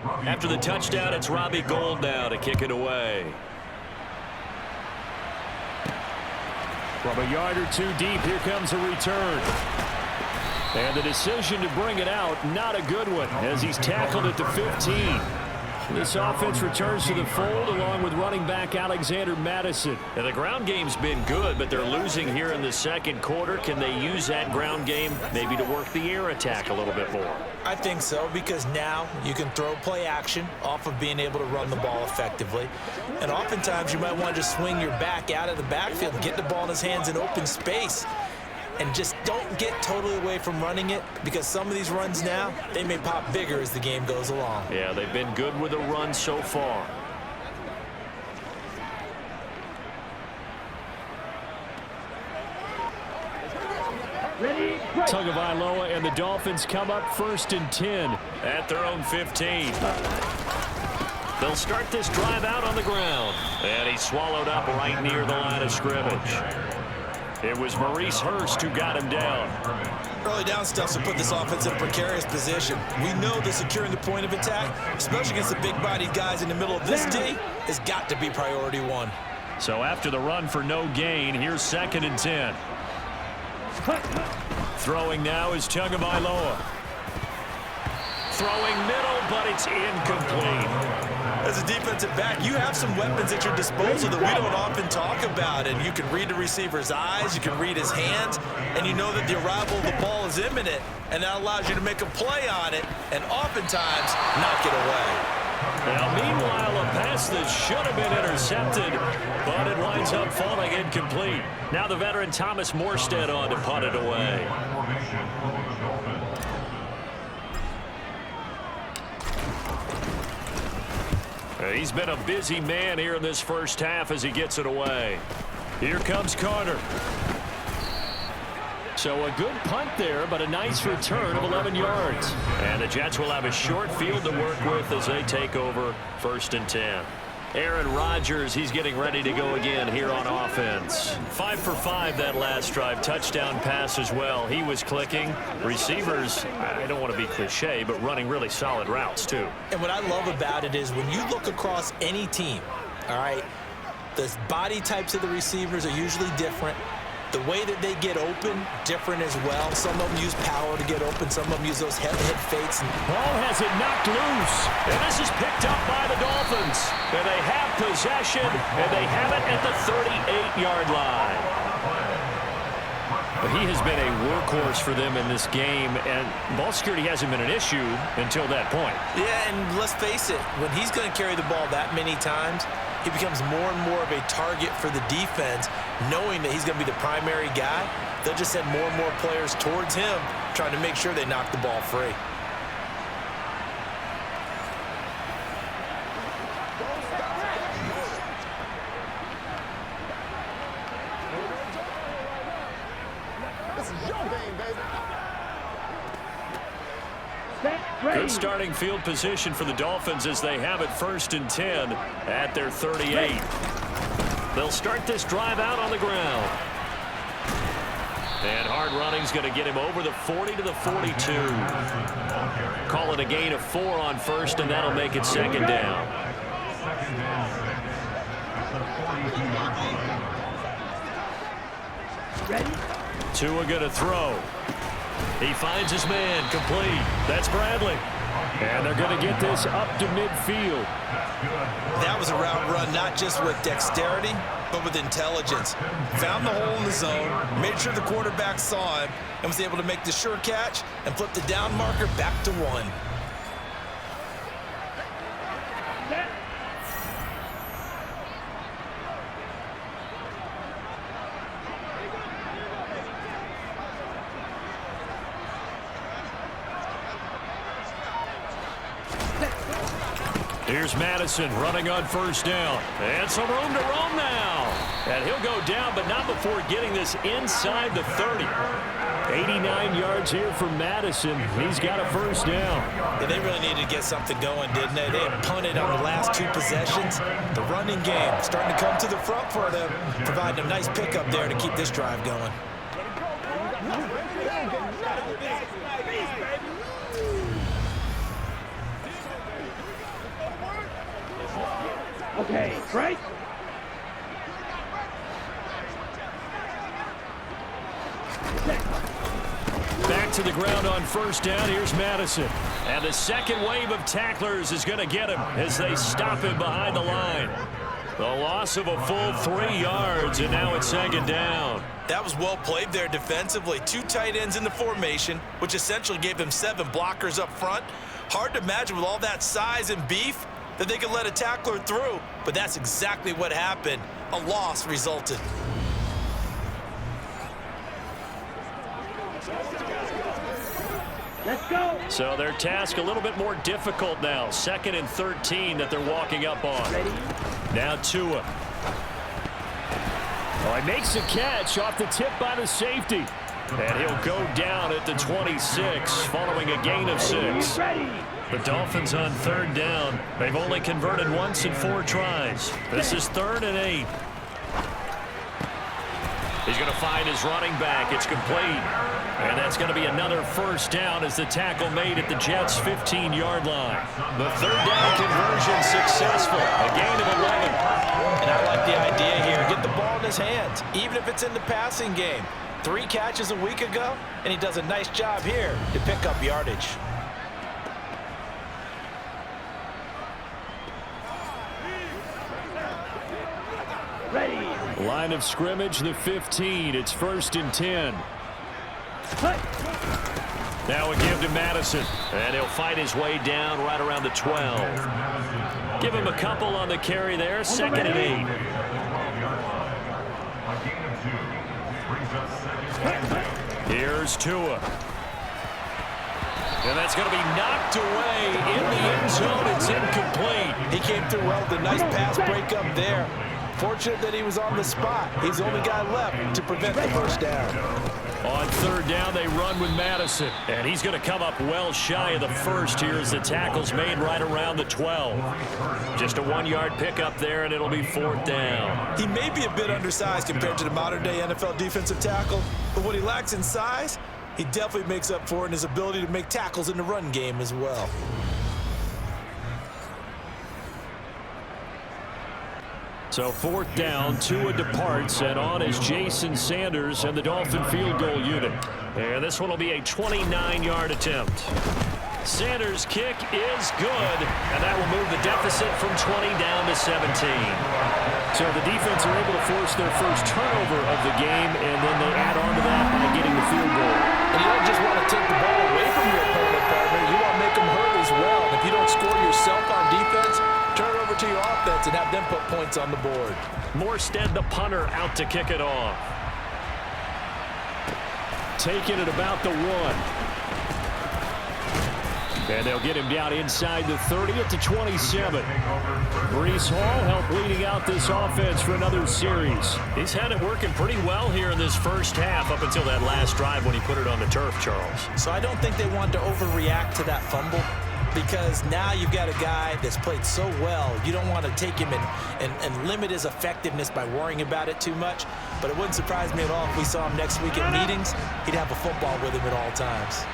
After the touchdown, it's Robbie Gould now to kick it away. From a yard or two deep, here comes a return. And the decision to bring it out, not a good one, as he's tackled at the 15. This offense returns to the fold along with running back Alexander Madison. And the ground game's been good, but they're losing here in the second quarter. Can they use that ground game maybe to work the air attack a little bit more? I think so, because now you can throw play action off of being able to run the ball effectively. And oftentimes you might want to just swing your back out of the backfield and get the ball in his hands in open space. And just don't get totally away from running it, because some of these runs now, they may pop bigger as the game goes along. Yeah, they've been good with a run so far. Tagovailoa and the Dolphins come up 1st and 10. At their own 15. They'll start this drive out on the ground. And he's swallowed up right near the line of scrimmage. It was Maurice Hurst who got him down. Early down stuff to put this offense in a precarious position. We know that securing the point of attack, especially against the big-bodied guys in the middle of this D, has got to be priority 1. So after the run for no gain, here's 2nd and 10. Throwing now is Tagovailoa. Throwing middle, but it's incomplete. As a defensive back, you have some weapons at your disposal that we don't often talk about. And you can read the receiver's eyes, you can read his hands, and you know that the arrival of the ball is imminent, and that allows you to make a play on it and oftentimes knock it away. Now, meanwhile, a pass that should have been intercepted, but it winds up falling incomplete. Now the veteran Thomas Morstead on to punt it away. He's been a busy man here in this first half as he gets it away. Here comes Carter. So a good punt there, but a nice return of 11 yards. And the Jets will have a short field to work with as they take over 1st and 10. Aaron Rodgers, he's getting ready to go again here on offense. 5 for 5 that last drive. Touchdown pass as well. He was clicking. Receivers, I don't want to be cliche, but running really solid routes too. And what I love about it is when you look across any team, all right, the body types of the receivers are usually different. The way that they get open, different as well. Some of them use power to get open. Some of them use those head fakes. Ball has it knocked loose. And this is picked up by the Dolphins. And they have possession, and they have it at the 38-yard line. But he has been a workhorse for them in this game, and ball security hasn't been an issue until that point. Yeah, and let's face it, when he's going to carry the ball that many times, he becomes more and more of a target for the defense, knowing that he's going to be the primary guy. They'll just send more and more players towards him, trying to make sure they knock the ball free. Good starting field position for the Dolphins as they have it 1st and 10 at their 38. They'll start this drive out on the ground. And hard running's going to get him over the 40 to the 42. Call it a gain of 4 on 1st, and that'll make it 2nd down. Tua going to throw. He finds his man, complete. That's Bradley. And they're going to get this up to midfield. That was a route run not just with dexterity, but with intelligence. Found the hole in the zone, made sure the quarterback saw him, and was able to make the sure catch and flip the down marker back to 1. Here's Madison running on 1st down. And some room to roam now. And he'll go down, but not before getting this inside the 30. 89 yards here for Madison. He's got a 1st down. Yeah, they really needed to get something going, didn't they? They had punted on the last 2 possessions. The running game starting to come to the front for them, providing a nice pickup there to keep this drive going. Okay, Trey. Back to the ground on 1st down. Here's Madison. And the second wave of tacklers is going to get him as they stop him behind the line. The loss of a full 3 yards, and now it's 2nd down. That was well played there defensively. 2 tight ends in the formation, which essentially gave him 7 blockers up front. Hard to imagine with all that size and beef that they could let a tackler through, but that's exactly what happened. A loss resulted. Let's go. So their task a little bit more difficult now. 2nd and 13 that they're walking up on. Ready? Now Tua. Well, he makes the catch off the tip by the safety. And he'll go down at the 26 following a gain of 6. Ready. The Dolphins on 3rd down. They've only converted once in 4 tries. This is 3rd and 8. He's going to find his running back. It's complete. And that's going to be another 1st down as the tackle made at the Jets' 15-yard line. The 3rd down conversion successful. A gain of 11. And I like the idea here. Get the ball in his hands, even if it's in the passing game. 3 catches a week ago, and he does a nice job here to pick up yardage. Line of scrimmage, the 15. It's 1st and 10. Now we give to Madison, and he'll fight his way down right around the 12. Give him a couple on the carry there, 2nd and 8. Here's Tua. And that's going to be knocked away in the end zone. It's incomplete. He came through well with a nice pass breakup there. Fortunate that he was on the spot. He's the only guy left to prevent the first down. On 3rd down, they run with Madison. And he's going to come up well shy of the first here as the tackle's made right around the 12. Just a 1-yard pickup there, and it'll be 4th down. He may be a bit undersized compared to the modern-day NFL defensive tackle, but what he lacks in size, he definitely makes up for in his ability to make tackles in the run game as well. So 4th down, Tua departs, and on is Jason Sanders and the Dolphin field goal unit. And this one will be a 29-yard attempt. Sanders' kick is good, and that will move the deficit from 20 down to 17. So the defense are able to force their first turnover of the game, and then they add on to that by getting the field goal. And you don't just want to take the ball away from your opponent, partner. You want to make them hurt as well. And if you don't score yourself on defense, turn it over to your offense and have them put points on the board. Morstead, the punter, out to kick it off. Taking it about the 1. And they'll get him down inside the 30 at the 27. Breece Hall helped leading out this offense for another series. He's had it working pretty well here in this first half up until that last drive when he put it on the turf, Charles. So I don't think they want to overreact to that fumble, because now you've got a guy that's played so well. You don't want to take him and limit his effectiveness by worrying about it too much. But it wouldn't surprise me at all if we saw him next week at meetings. He'd have a football with him at all times.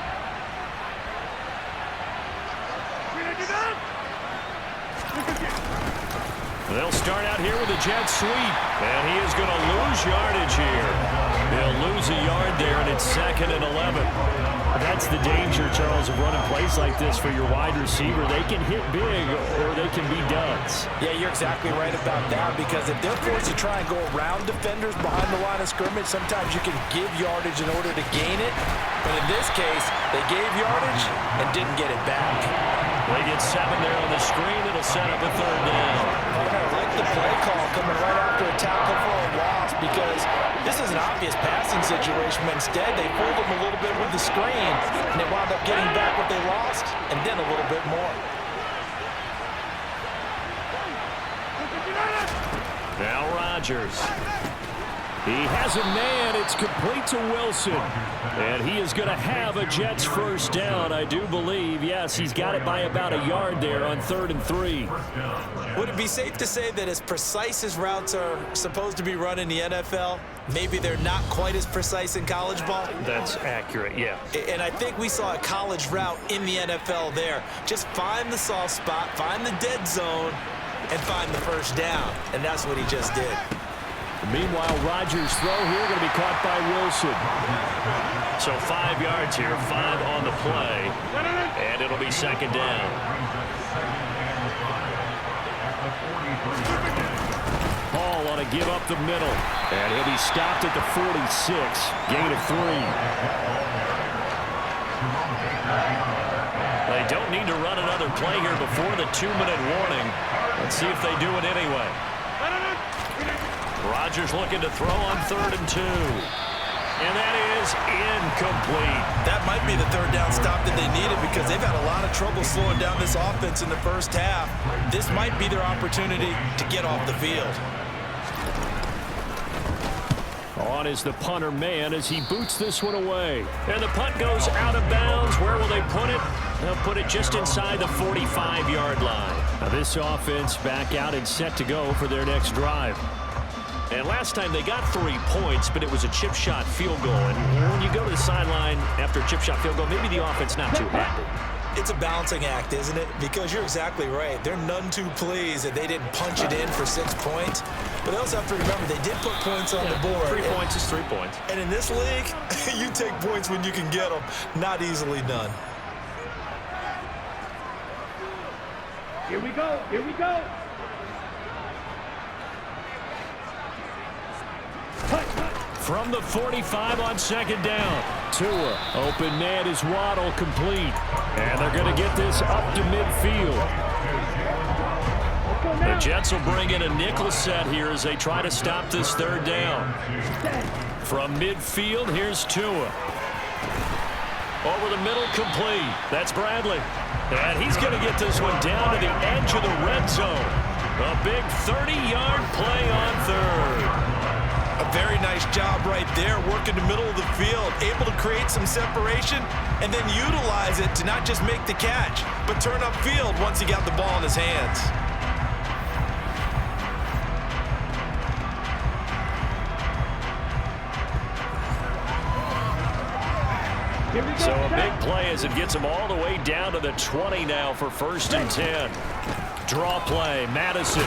They'll start out here with a jet sweep, and he is going to lose yardage here. He'll lose a yard there, and it's 2nd and 11. That's the danger, Charles, of running plays like this for your wide receiver. They can hit big, or they can be duds. Yeah, you're exactly right about that, because if they're forced to try and go around defenders behind the line of scrimmage, sometimes you can give yardage in order to gain it. But in this case, they gave yardage and didn't get it back. They get 7 there on the screen. It'll set up a 3rd down. I like the play call coming right after a tackle for a loss, because this is an obvious passing situation, but instead they fooled them a little bit with the screen, and they wound up getting back what they lost, and then a little bit more. Now Rodgers. He has a man. It's complete to Wilson. And he is going to have a Jets first down, I do believe. Yes, he's got it by about a yard there on 3rd and 3. Would it be safe to say that as precise as routes are supposed to be run in the NFL, maybe they're not quite as precise in college ball? That's accurate, yeah. And I think we saw a college route in the NFL there. Just find the soft spot, find the dead zone, and find the first down. And that's what he just did. Meanwhile, Rodgers' throw here going to be caught by Wilson. So 5 yards here, 5 on the play, and it'll be 2nd down. Hall on to give up the middle, and he'll be stopped at the 46, gain of 3. They don't need to run another play here before the 2-minute warning. Let's see if they do it anyway. Rodgers looking to throw on 3rd and 2. And that is incomplete. That might be the 3rd down stop that they needed, because they've had a lot of trouble slowing down this offense in the first half. This might be their opportunity to get off the field. On is the punter man as he boots this one away. And the punt goes out of bounds. Where will they put it? They'll put it just inside the 45-yard line. Now this offense back out and set to go for their next drive. And last time they got 3 points, but it was a chip shot field goal. And when you go to the sideline after a chip shot field goal, maybe the offense not too happy. It's a balancing act, isn't it? Because you're exactly right. They're none too pleased that they didn't punch it in for 6 points. But they also have to remember they did put points on the board. 3 points is 3 points. And in this league, you take points when you can get them. Not easily done. Here we go. Here we go. from the 45 on second down. Tua, open man is Waddle, complete. And they're going to get this up to midfield. The Jets will bring in a nickel set here as they try to stop this third down. From midfield, here's Tua. Over the middle, complete. That's Bradley. And he's going to get this one down to the edge of the red zone. A big 30-yard play on third. A very nice job right there, working the middle of the field, able to create some separation and then utilize it to not just make the catch, but turn upfield once he got the ball in his hands. So a big play as it gets him all the way down to the 20 now for 1st and 10. Draw play, Madison.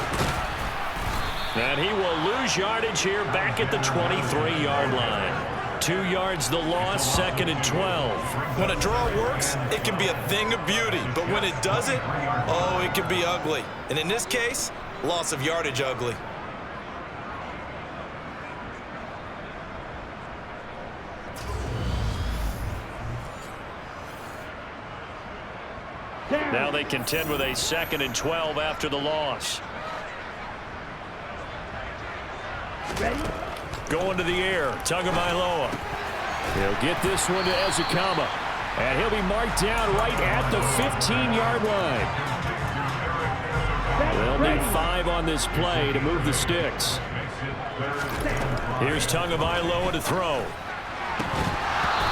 And he will lose yardage here back at the 23-yard line. 2 yards the loss, 2nd and 12. When a draw works, it can be a thing of beauty. But when it doesn't, oh, it can be ugly. And in this case, loss of yardage ugly. Now they contend with a 2nd and 12 after the loss. Ready? Going to the air, Tagovailoa. He'll get this one to Ezekama. And he'll be marked down right at the 15-yard line. They'll need 5 on this play to move the sticks. Here's Tagovailoa to throw.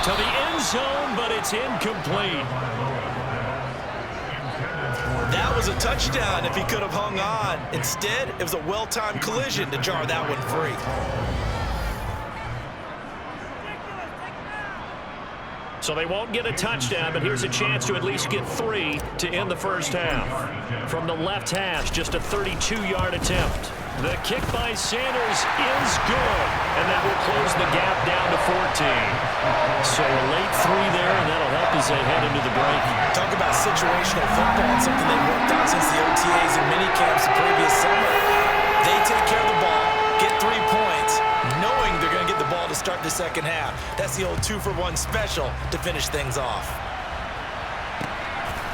To the end zone, but it's incomplete. That was a touchdown if he could have hung on. Instead, it was a well-timed collision to jar that one free. So they won't get a touchdown, but here's a chance to at least get 3 to end the first half. From the left hash, just a 32-yard attempt. The kick by Sanders is good, and that will close the gap down to 14. So a late 3 there, and that'll help as they head into the break. Talk about situational football, something they worked on since the OTAs and minicamps the previous summer. They take care of the ball, get 3 points, knowing they're going to get the ball to start the second half. That's the old 2-for-1 special to finish things off.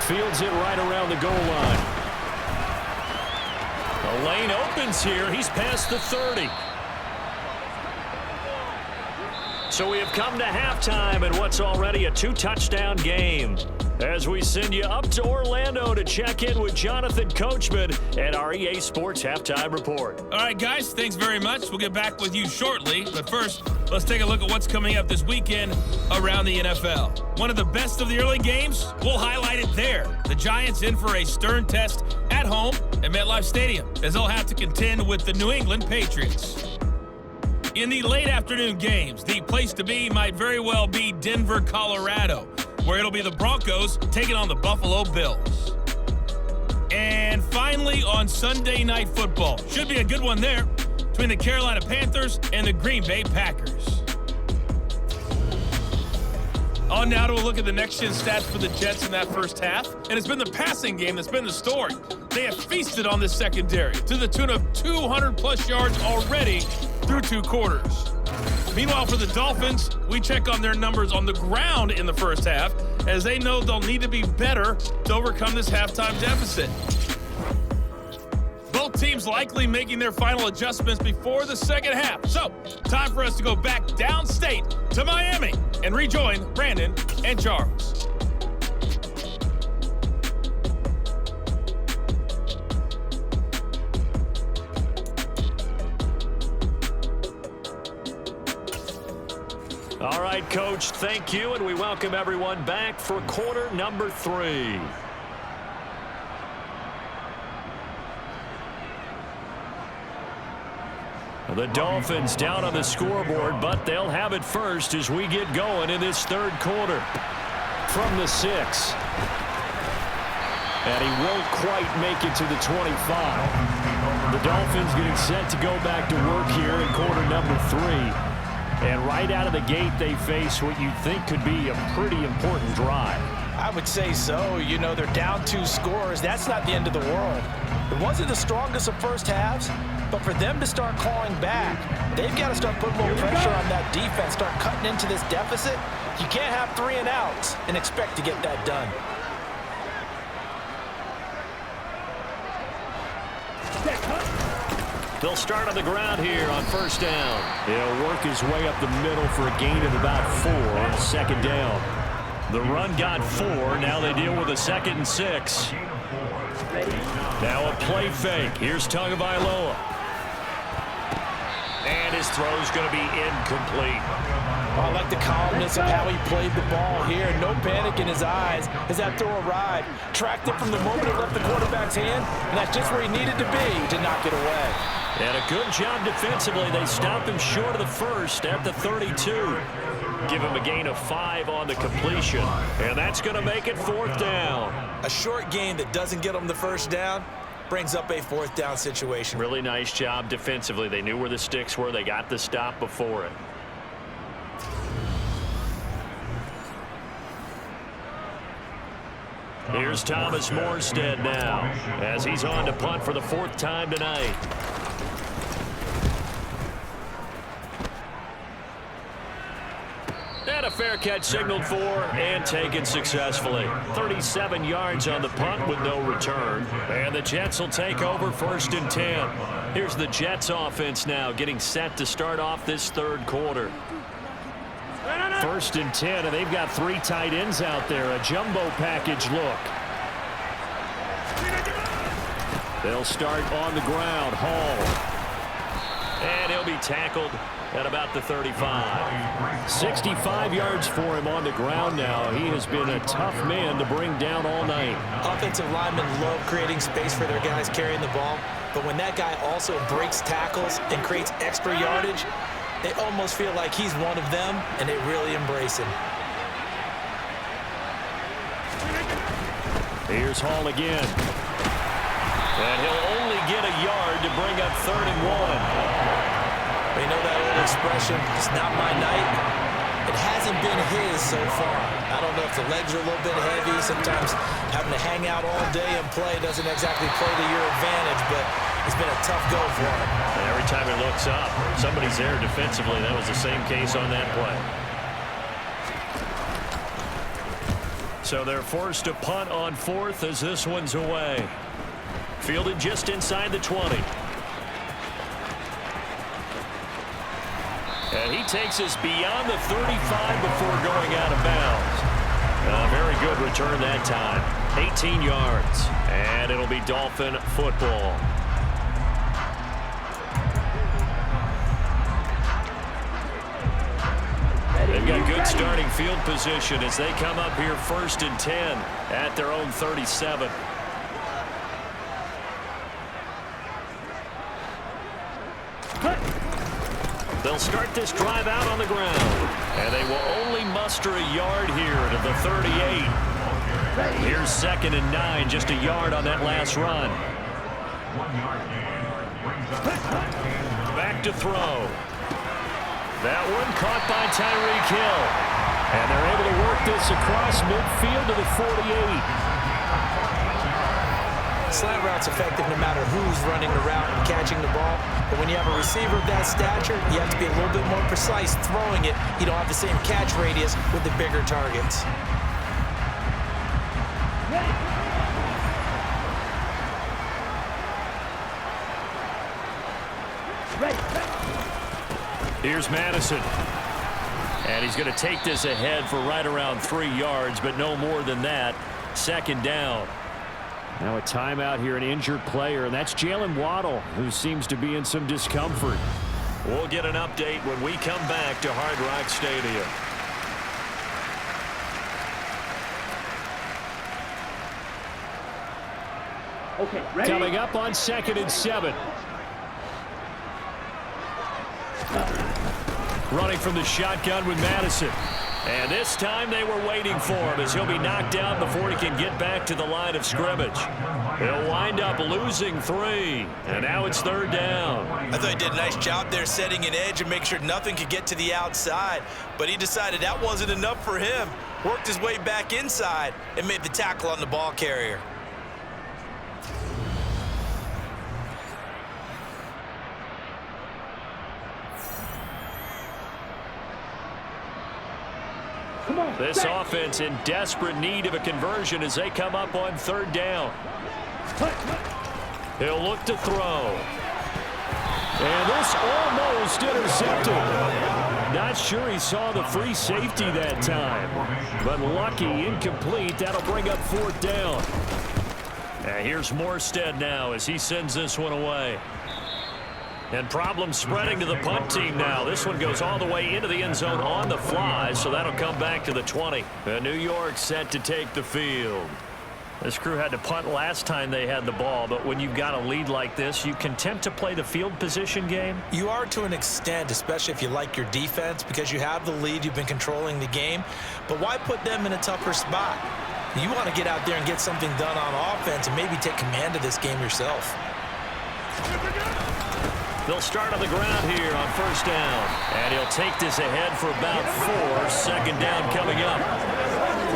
Fields it right around the goal line. The lane opens here. He's past the 30. So we have come to halftime in what's already a 2-touchdown game. As we send you up to Orlando to check in with Jonathan Coachman at our EA Sports Halftime Report. All right, guys, thanks very much. We'll get back with you shortly. But first, let's take a look at what's coming up this weekend around the NFL. One of the best of the early games, we'll highlight it there. The Giants in for a stern test at home at MetLife Stadium, as they'll have to contend with the New England Patriots. In the late afternoon games, the place to be might very well be Denver, Colorado, where it'll be the Broncos taking on the Buffalo Bills. And finally, on Sunday Night Football, should be a good one there, between the Carolina Panthers and the Green Bay Packers. On now to a look at the next-gen stats for the Jets in that first half. And it's been the passing game that's been the story. They have feasted on this secondary to the tune of 200-plus yards already through 2 quarters. Meanwhile, for the Dolphins, we check on their numbers on the ground in the first half, as they know they'll need to be better to overcome this halftime deficit. Both teams likely making their final adjustments before the second half. So, time for us to go back downstate to Miami and rejoin Brandon and Charles. All right, Coach, thank you, and we welcome everyone back for quarter number 3. The Dolphins down on the scoreboard, but they'll have it first as we get going in this third quarter. From the 6. And he won't quite make it to the 25. The Dolphins getting set to go back to work here in quarter number 3. And right out of the gate, they face what you think could be a pretty important drive. I would say so. You know, they're down 2 scores. That's not the end of the world. It wasn't the strongest of first halves, But for them to start clawing back, they've got to start putting a little pressure on that defense, start cutting into this deficit. You can't have 3 and outs and expect to get that done. They'll start on the ground here on first down. He'll work his way up the middle for a gain of about 4 on second down. The run got 4. Now they deal with a 2nd and 6. Now a play fake. Here's Tagovailoa. And his throw's going to be incomplete. I like the calmness of how he played the ball here. No panic in his eyes as that throw arrived. Tracked it from the moment it left the quarterback's hand, and that's just where he needed to be to knock it away. And a good job defensively. They stopped him short of the first at the 32. Give him a gain of 5 on the completion. And that's going to make it 4th down. A short gain that doesn't get him the first down brings up a 4th down situation. Really nice job defensively. They knew where the sticks were. They got the stop before it. Here's Thomas Morstead now as he's on to punt for the 4th time tonight. And a fair catch signaled for and taken successfully. 37 yards on the punt with no return. And the Jets will take over 1st and 10. Here's the Jets offense now getting set to start off this 3rd quarter. 1st and 10, and they've got 3 tight ends out there. A jumbo package look. They'll start on the ground. Hall. And he'll be tackled at about the 35. 65 yards for him on the ground now. He has been a tough man to bring down all night. Offensive linemen love creating space for their guys carrying the ball, but when that guy also breaks tackles and creates extra yardage, they almost feel like he's one of them, and they really embrace him. Here's Hall again. And he'll only get a yard to bring up 3rd and 1. You know that old expression, it's not my night. It hasn't been his so far. I don't know if the legs are a little bit heavy. Sometimes having to hang out all day and play doesn't exactly play to your advantage, but it's been a tough go for him. And every time he looks up, somebody's there defensively. That was the same case on that play. So they're forced to punt on 4th as this one's away. Fielded just inside the 20. And he takes us beyond the 35 before going out of bounds. A very good return that time. 18 yards. And it'll be Dolphin football. They've got good starting field position as they come up here 1st and 10 at their own 37. They'll start this drive out on the ground. And they will only muster a yard here to the 38. Here's 2nd and 9, just a yard on that last run. Back to throw. That one caught by Tyreek Hill. And they're able to work this across midfield to the 48. Slant route's effective no matter who's running the route and catching the ball. But when you have a receiver of that stature, you have to be a little bit more precise throwing it. You don't have the same catch radius with the bigger targets. Here's Madison. And he's going to take this ahead for right around 3 yards, but no more than that. 2nd down. Now a timeout here, an injured player, and that's Jalen Waddle, who seems to be in some discomfort. We'll get an update when we come back to Hard Rock Stadium. Okay, ready? Coming up on 2nd and 7. Running from the shotgun with Madison. And this time they were waiting for him as he'll be knocked out before he can get back to the line of scrimmage. He'll wind up losing 3. And now it's 3rd down. I thought he did a nice job there setting an edge and making sure nothing could get to the outside. But he decided that wasn't enough for him. Worked his way back inside and made the tackle on the ball carrier. This offense in desperate need of a conversion as they come up on 3rd down. He'll look to throw. And this almost intercepted. Not sure he saw the free safety that time. But lucky, incomplete. That'll bring up 4th down. And here's Morstead now as he sends this one away. And problems spreading to the punt team now. This one goes all the way into the end zone on the fly, so that'll come back to the 20. And New York set to take the field. This crew had to punt last time they had the ball, but when you've got a lead like this, you content to play the field position game? You are to an extent, especially if you like your defense, because you have the lead, you've been controlling the game. But why put them in a tougher spot? You want to get out there and get something done on offense and maybe take command of this game yourself. They'll start on the ground here on 1st down. And he'll take this ahead for about 4. 2nd down coming up.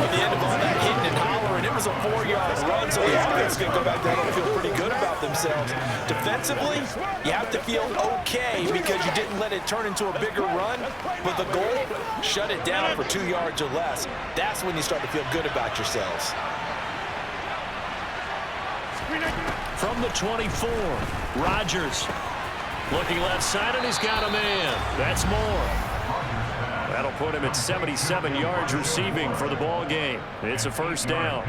At the end of all that hitting and hollering, it was a 4-yard run, so the offense can go back down and feel pretty good about themselves. Defensively, you have to feel okay because you didn't let it turn into a bigger run. But the goal, shut it down for 2 yards or less. That's when you start to feel good about yourselves. From the 24, Rodgers. Looking left side, and he's got a man. That's more. That'll put him at 77 yards receiving for the ball game. It's a 1st down.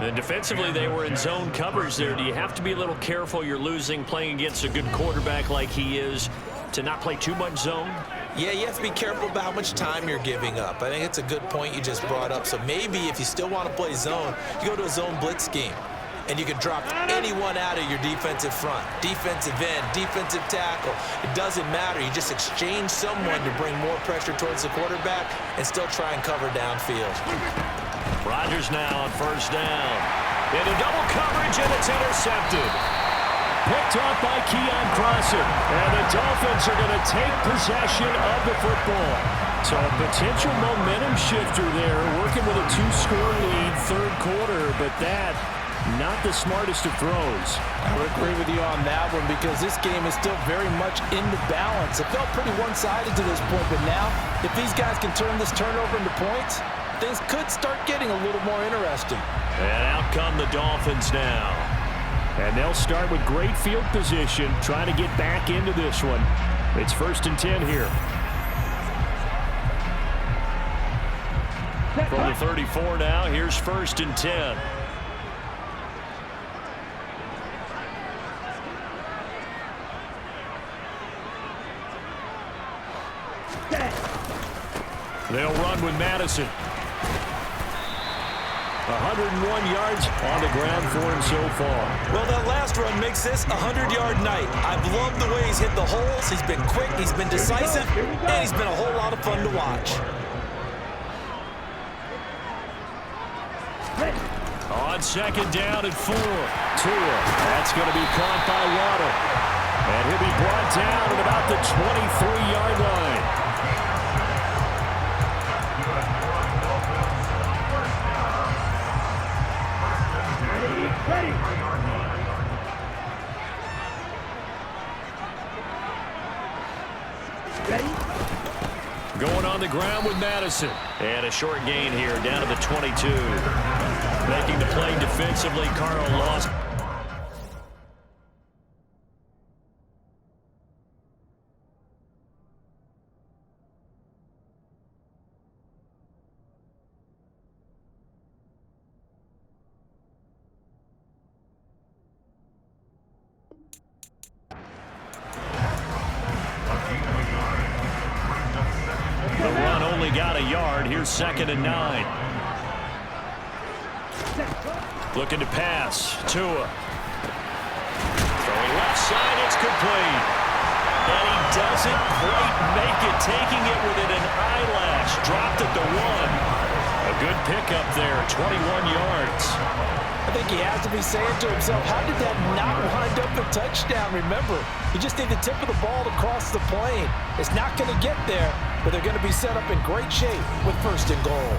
And defensively, they were in zone coverage there. Do you have to be a little careful? You're losing playing against a good quarterback like he is to not play too much zone? Yeah, you have to be careful about how much time you're giving up. I think it's a good point you just brought up. So maybe if you still want to play zone, you go to a zone blitz scheme. And you can drop anyone out of your defensive front. Defensive end, defensive tackle. It doesn't matter. You just exchange someone to bring more pressure towards the quarterback and still try and cover downfield. Rodgers now on 1st down. Into double coverage, and it's intercepted. Picked off by Keon Crosser. And the Dolphins are going to take possession of the football. So a potential momentum shifter there, working with a 2-score lead 3rd quarter, but that not the smartest of throws. I would agree with you on that one because this game is still very much in the balance. It felt pretty one-sided to this point, but now if these guys can turn this turnover into points, things could start getting a little more interesting. And out come the Dolphins now. And they'll start with great field position, trying to get back into this one. It's 1st and 10 here. From the 34 now, here's 1st and 10. They'll run with Madison. 101 yards on the ground for him so far. Well, that last run makes this a 100-yard night. I've loved the way he's hit the holes. He's been quick, he's been decisive, and he's been a whole lot of fun to watch. On 2nd down and 4. Tua. That's going to be caught by Waddle. And he'll be brought down at about the 23-yard line. Going on the ground with Madison. And a short gain here down to the 22. Making the play defensively, Carl Lawson. The run only got a yard. Here's 2nd and 9. Looking to pass. Tua. Throwing left side. It's complete. And he doesn't quite make it. Taking it within an eyelash. Dropped at the 1. A good pickup there. 21 yards. I think he has to be saying to himself, how did that not wind up a touchdown? Remember, you just need the tip of the ball to cross the plane. It's not going to get there, but they're going to be set up in great shape with 1st and goal.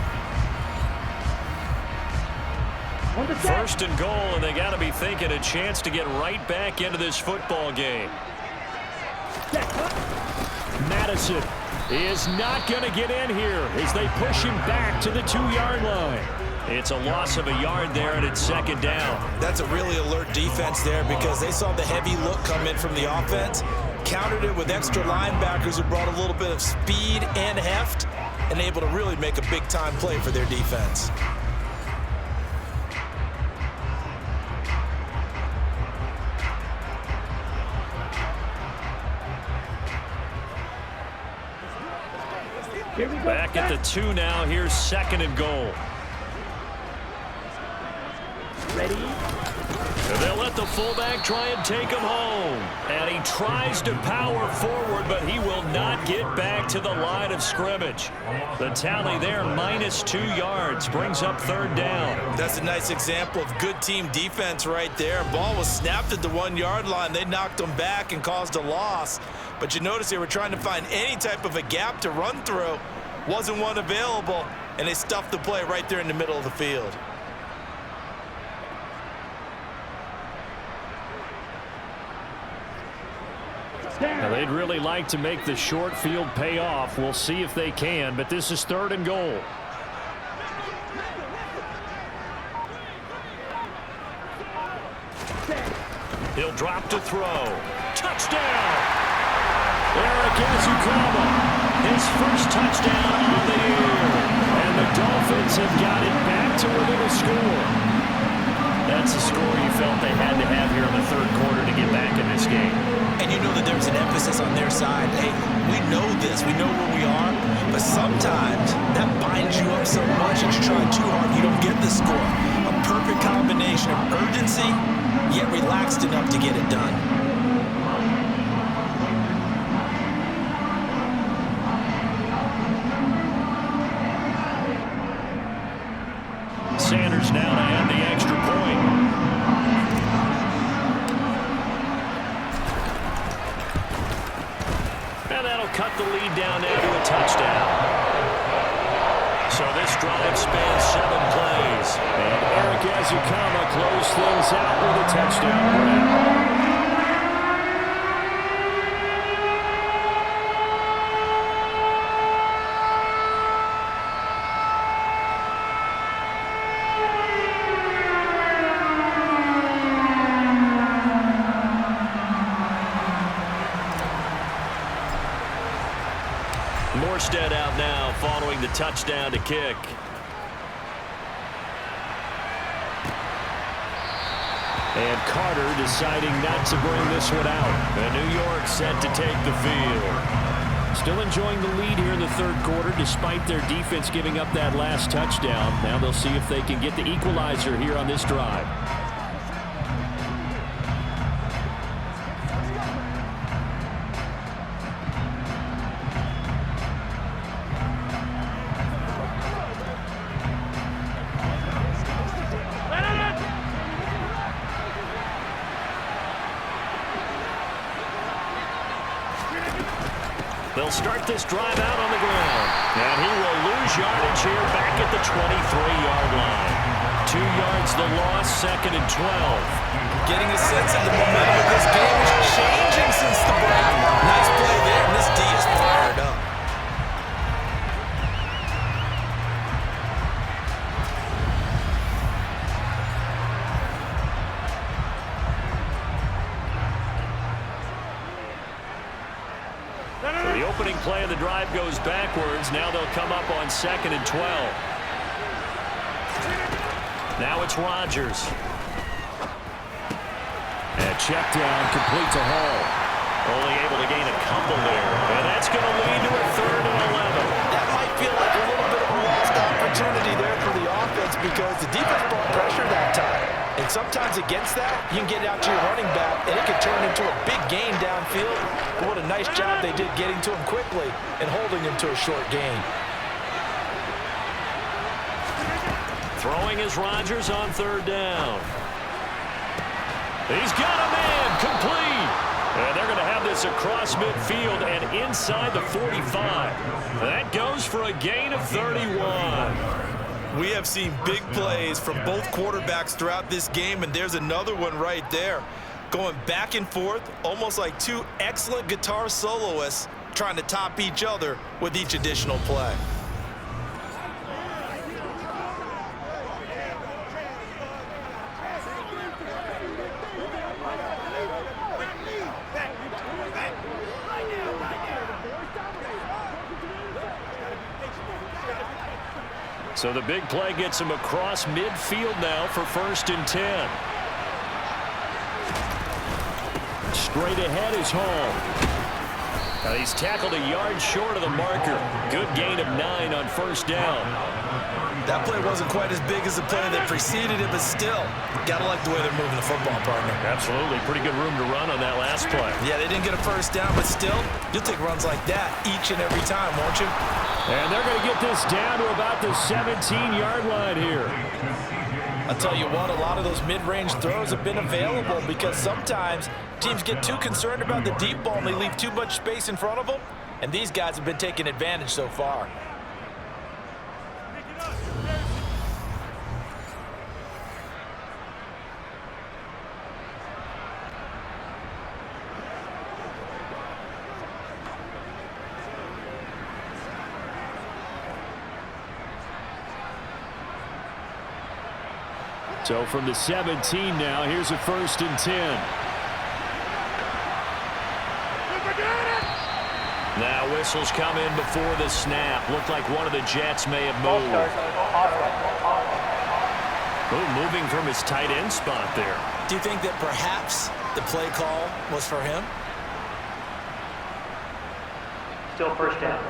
1st and goal, and they got to be thinking a chance to get right back into this football game. Madison is not going to get in here as they push him back to the 2-yard line. It's a loss of a yard there, and it's second down. That's a really alert defense there because they saw the heavy look come in from the offense, countered it with extra linebackers who brought a little bit of speed and heft, and able to really make a big-time play for their defense. Back at the 2 now. Here's second and goal. Ready? And they'll let the fullback try and take him home. And he tries to power forward, but he will not get back to the line of scrimmage. The tally there, -2 yards, brings up third down. That's a nice example of good team defense right there. Ball was snapped at the 1-yard line. They knocked him back and caused a loss. But you notice they were trying to find any type of a gap to run through. Wasn't one available, and they stuffed the play right there in the middle of the field. Now, they'd really like to make the short field pay off. We'll see if they can, but this is third and goal. He'll drop to throw. Touchdown! Eric Azukama, his first touchdown on the year. And the Dolphins have got it back to within a score. That's a score you felt they had to have here in the third quarter to get back in this game. And you know that there's an emphasis on their side. Hey, we know this. We know where we are. But sometimes that binds you up so much that you try too hard, you don't get the score. A perfect combination of urgency, yet relaxed enough to get it done. Sanders now to add the extra point. And that'll cut the lead down now to a touchdown. So this drive spans 7 plays. And Eric Azukama closed things out with a touchdown grab. Morstead out now following the touchdown to kick. And Carter deciding not to bring this one out. And New York set to take the field. Still enjoying the lead here in the third quarter despite their defense giving up that last touchdown. Now they'll see if they can get the equalizer here on this drive. They'll start this drive out on the ground. And he will lose yardage here back at the 23-yard line. 2 yards the loss, second and 12. Getting a sense of the momentum of this game is changing since the break. Nice play there, and this D is fired up. The opening play of the drive goes backwards. Now they'll come up on second and 12. Now it's Rodgers. And check down, complete to Hall. Only able to gain a couple there. And that's going to lead to a third and 11. That might feel like a little bit of a lost opportunity there for the offense because the defense brought pressure that time. And sometimes against that, you can get it out to your running back, and it can turn into a big gain downfield. But what a nice job they did getting to him quickly and holding him to a short gain. Throwing is Rodgers on third down. He's got a man, complete. And they're going to have this across midfield and inside the 45. That goes for a gain of 31. We have seen big plays from both quarterbacks throughout this game, and there's another one right there. Going back and forth, almost like two excellent guitar soloists, trying to top each other with each additional play. So the big play gets him across midfield now for 1st and 10. Straight ahead is Hall. Now he's tackled a yard short of the marker. Good gain of 9 on 1st down. That play wasn't quite as big as the play that preceded it, but still, gotta like the way they're moving the football, partner. Absolutely. Pretty good room to run on that last play. Yeah, they didn't get a 1st down, but still, you'll take runs like that each and every time, won't you? And they're going to get this down to about the 17-yard line here. I'll tell you what, a lot of those mid-range throws have been available because sometimes teams get too concerned about the deep ball and they leave too much space in front of them, and these guys have been taking advantage so far. So from the 17 now, here's a 1st and 10. Now whistles come in before the snap. Looked like one of the Jets may have moved. Ooh, moving from his tight end spot there. Do you think that perhaps the play call was for him? Still 1st down.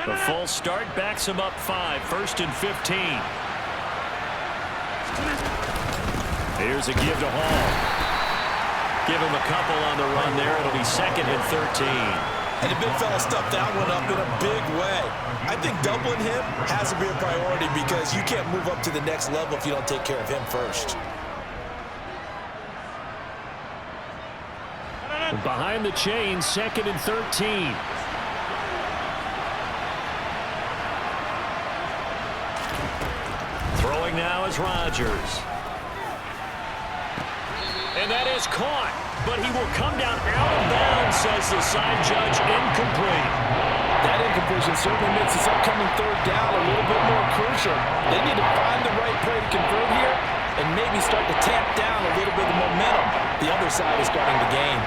The full start backs him up 5. 1st and 15. Here's a give to Hall. Give him a couple on the run there. It'll be 2nd and 13. And the big fella stuffed that one up in a big way. I think doubling him has to be a priority because you can't move up to the next level if you don't take care of him first. Behind the chain, 2nd and 13. Throwing now is Rodgers. And that is caught, but he will come down out of bounds, says the side judge. Incomplete. That incompletion certainly makes this upcoming 3rd down a little bit more crucial. They need to find the right play to convert here and maybe start to tamp down a little bit of momentum. The other side is starting to gain.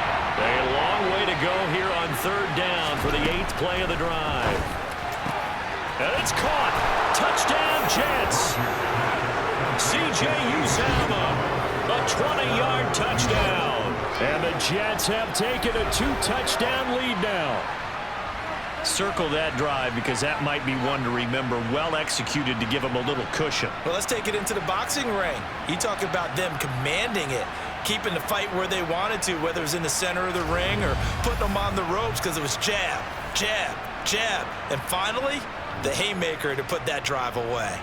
A long way to go here on 3rd down for the 8th play of the drive. And it's caught. Touchdown, Jets. C.J. Uzomah, a 20-yard touchdown. And the Jets have taken a 2-touchdown lead now. Circle that drive because that might be one to remember. Well executed to give them a little cushion. Well, let's take it into the boxing ring. You talk about them commanding it, keeping the fight where they wanted to, whether it was in the center of the ring or putting them on the ropes because it was jab, jab, jab. And finally, the haymaker to put that drive away.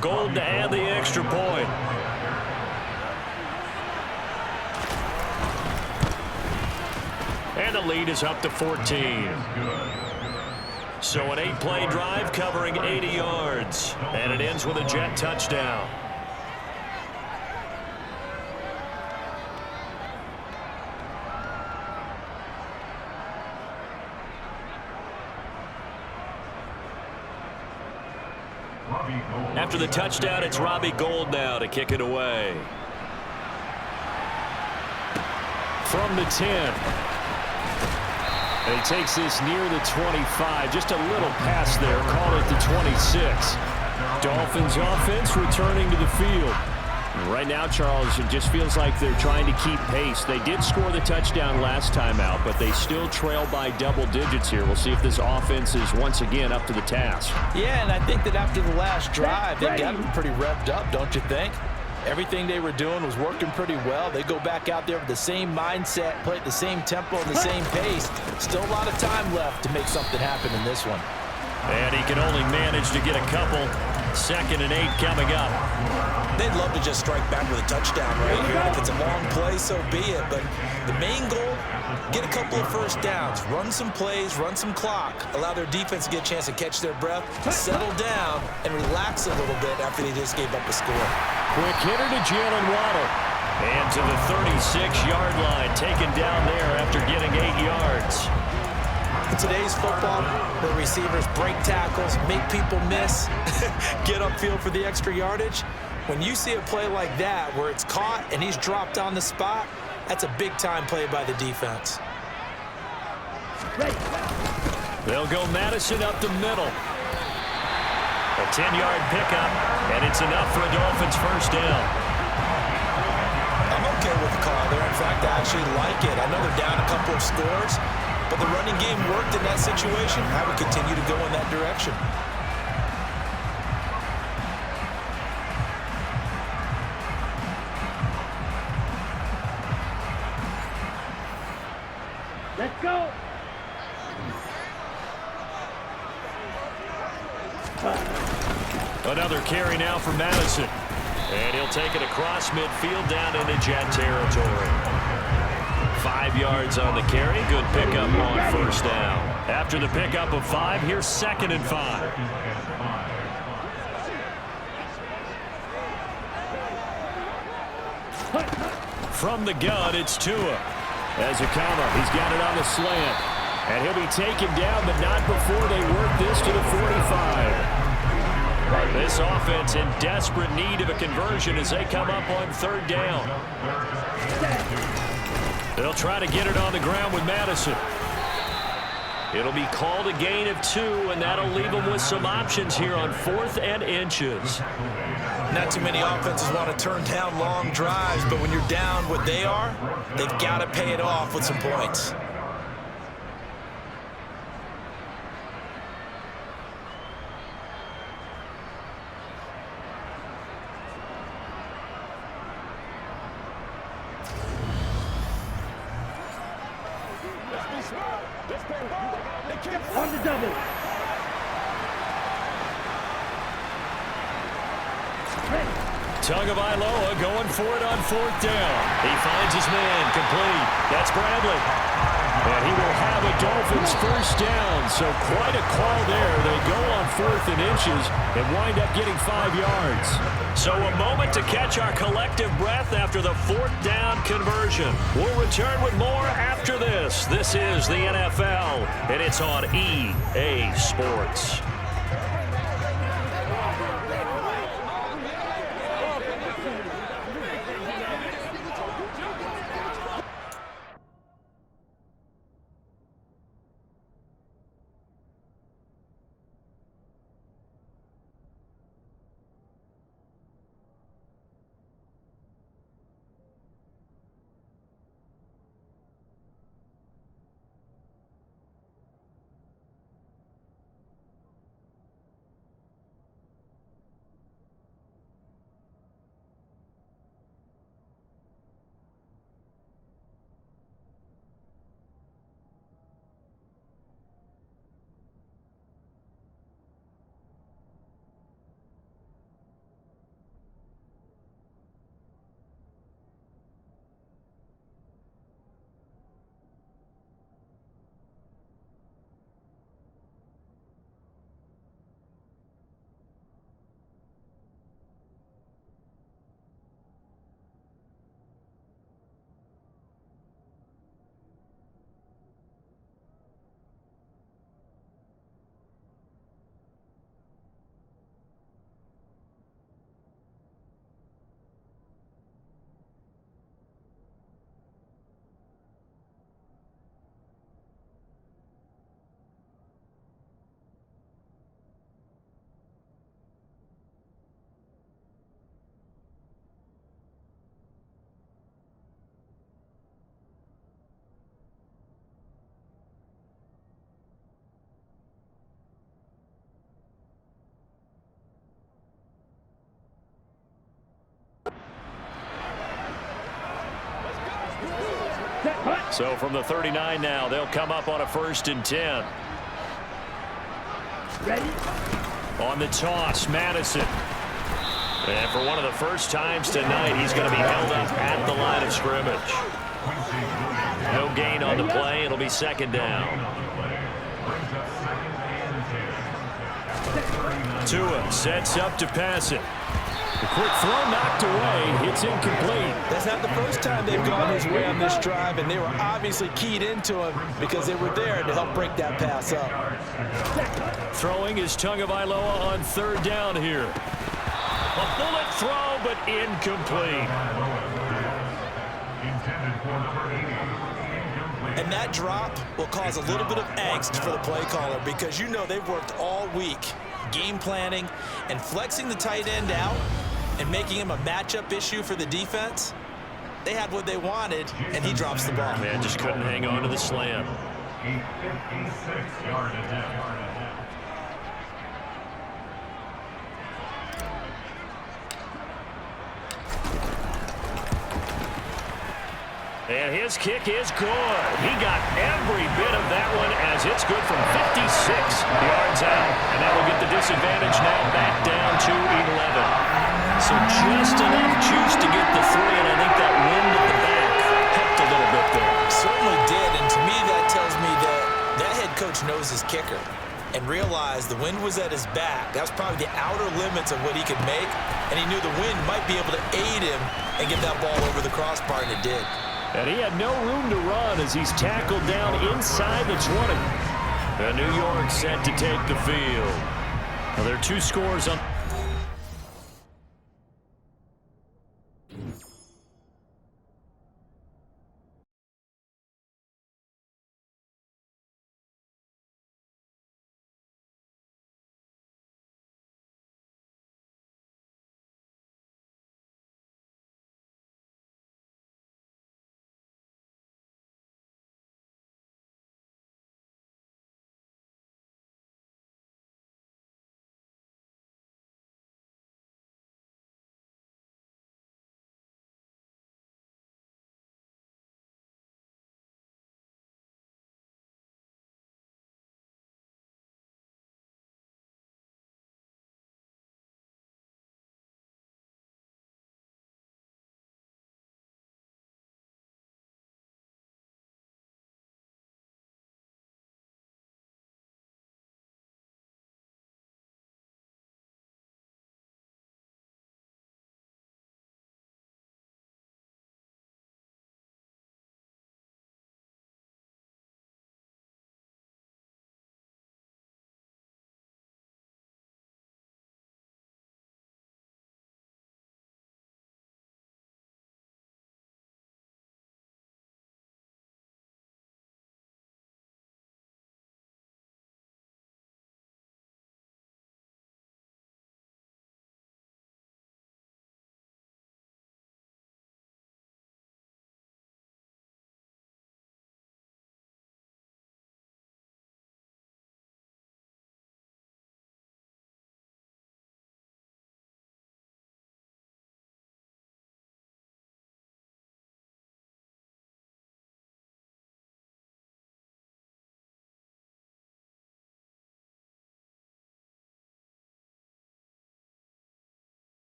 Gold to add the extra point. And the lead is up to 14. So an 8-play drive covering 80 yards. And it ends with a Jet touchdown. After the touchdown, it's Robbie Gould now to kick it away. From the 10. And he takes this near the 25. Just a little pass there. Call it the 26. Dolphins offense returning to the field. Right now, Charles, it just feels like they're trying to keep pace. They did score the touchdown last time out, but they still trail by double digits here. We'll see if this offense is once again up to the task. Yeah, and I think that after the last drive, they got them pretty revved up, don't you think? Everything they were doing was working pretty well. They go back out there with the same mindset, play at the same tempo and the same pace. Still a lot of time left to make something happen in this one. And he can only manage to get a couple. 2nd and 8 coming up. They'd love to just strike back with a touchdown right here. And if it's a long play, so be it. But the main goal, get a couple of first downs, run some plays, run some clock, allow their defense to get a chance to catch their breath, settle down, and relax a little bit after they just gave up a score. Quick hitter to Jalen Waddle. And to the 36-yard line, taken down there after getting 8 yards. In today's football, where receivers break tackles, make people miss, get upfield for the extra yardage, when you see a play like that where it's caught and he's dropped on the spot, that's a big-time play by the defense. They'll go Madison up the middle. A 10-yard pickup, and it's enough for a Dolphins first down. I'm okay with the call there. In fact, I actually like it. I know they're down a couple of scores, but the running game worked in that situation. I would continue to go in that direction. Let's go. Another carry now for Madison. And he'll take it across midfield down into Jet territory. 5 yards on the carry. Good pickup on first down. After the pickup of 5, here's 2nd and 5. From the gun, it's Tua. Ezekama, he's got it on the slant. And he'll be taken down, but not before they work this to the 45. This offense in desperate need of a conversion as they come up on 3rd down. They'll try to get it on the ground with Madison. It'll be called a gain of 2, and that'll leave them with some options here on 4th and inches. Not too many offenses want to turn down long drives, but when you're down what they are, they've got to pay it off with some points. On the double. Tagovailoa going for it on 4th down. He finds his man, complete. That's Bradley. And he will have a Dolphins first down. So quite a call there. They go on 4th and inches and wind up getting 5 yards. So a moment to catch our collective breath after the 4th down conversion. We'll return with more after this. This is the NFL, and it's on EA Sports. So from the 39 now, they'll come up on a 1st and 10. Ready? On the toss, Madison. And for one of the first times tonight, he's going to be held up at the line of scrimmage. No gain on the play. It'll be second down. Tua sets up to pass it. The quick throw knocked away. It's incomplete. That's not the first time they've gone his way on this drive, and they were obviously keyed into him because they were there to help break that pass up. Throwing is Tagovailoa on third down here. A bullet throw, but incomplete. And that drop will cause a little bit of angst for the play caller because you know they've worked all week game planning and flexing the tight end out and making him a matchup issue for the defense. They had what they wanted, and he drops the ball. Man just couldn't hang on to the slam. And his kick is good. He got every bit of that one as it's good from 56 yards out. And that will get the disadvantage now back down to 11. So just enough juice to get the 3, and I think that wind at the back helped a little bit there. Certainly did, and to me that tells me that that head coach knows his kicker and realized the wind was at his back. That was probably the outer limits of what he could make, and he knew the wind might be able to aid him and get that ball over the crossbar, and it did. And he had no room to run as he's tackled down inside the 20. And New York set to take the field. Well, there are 2 scores on.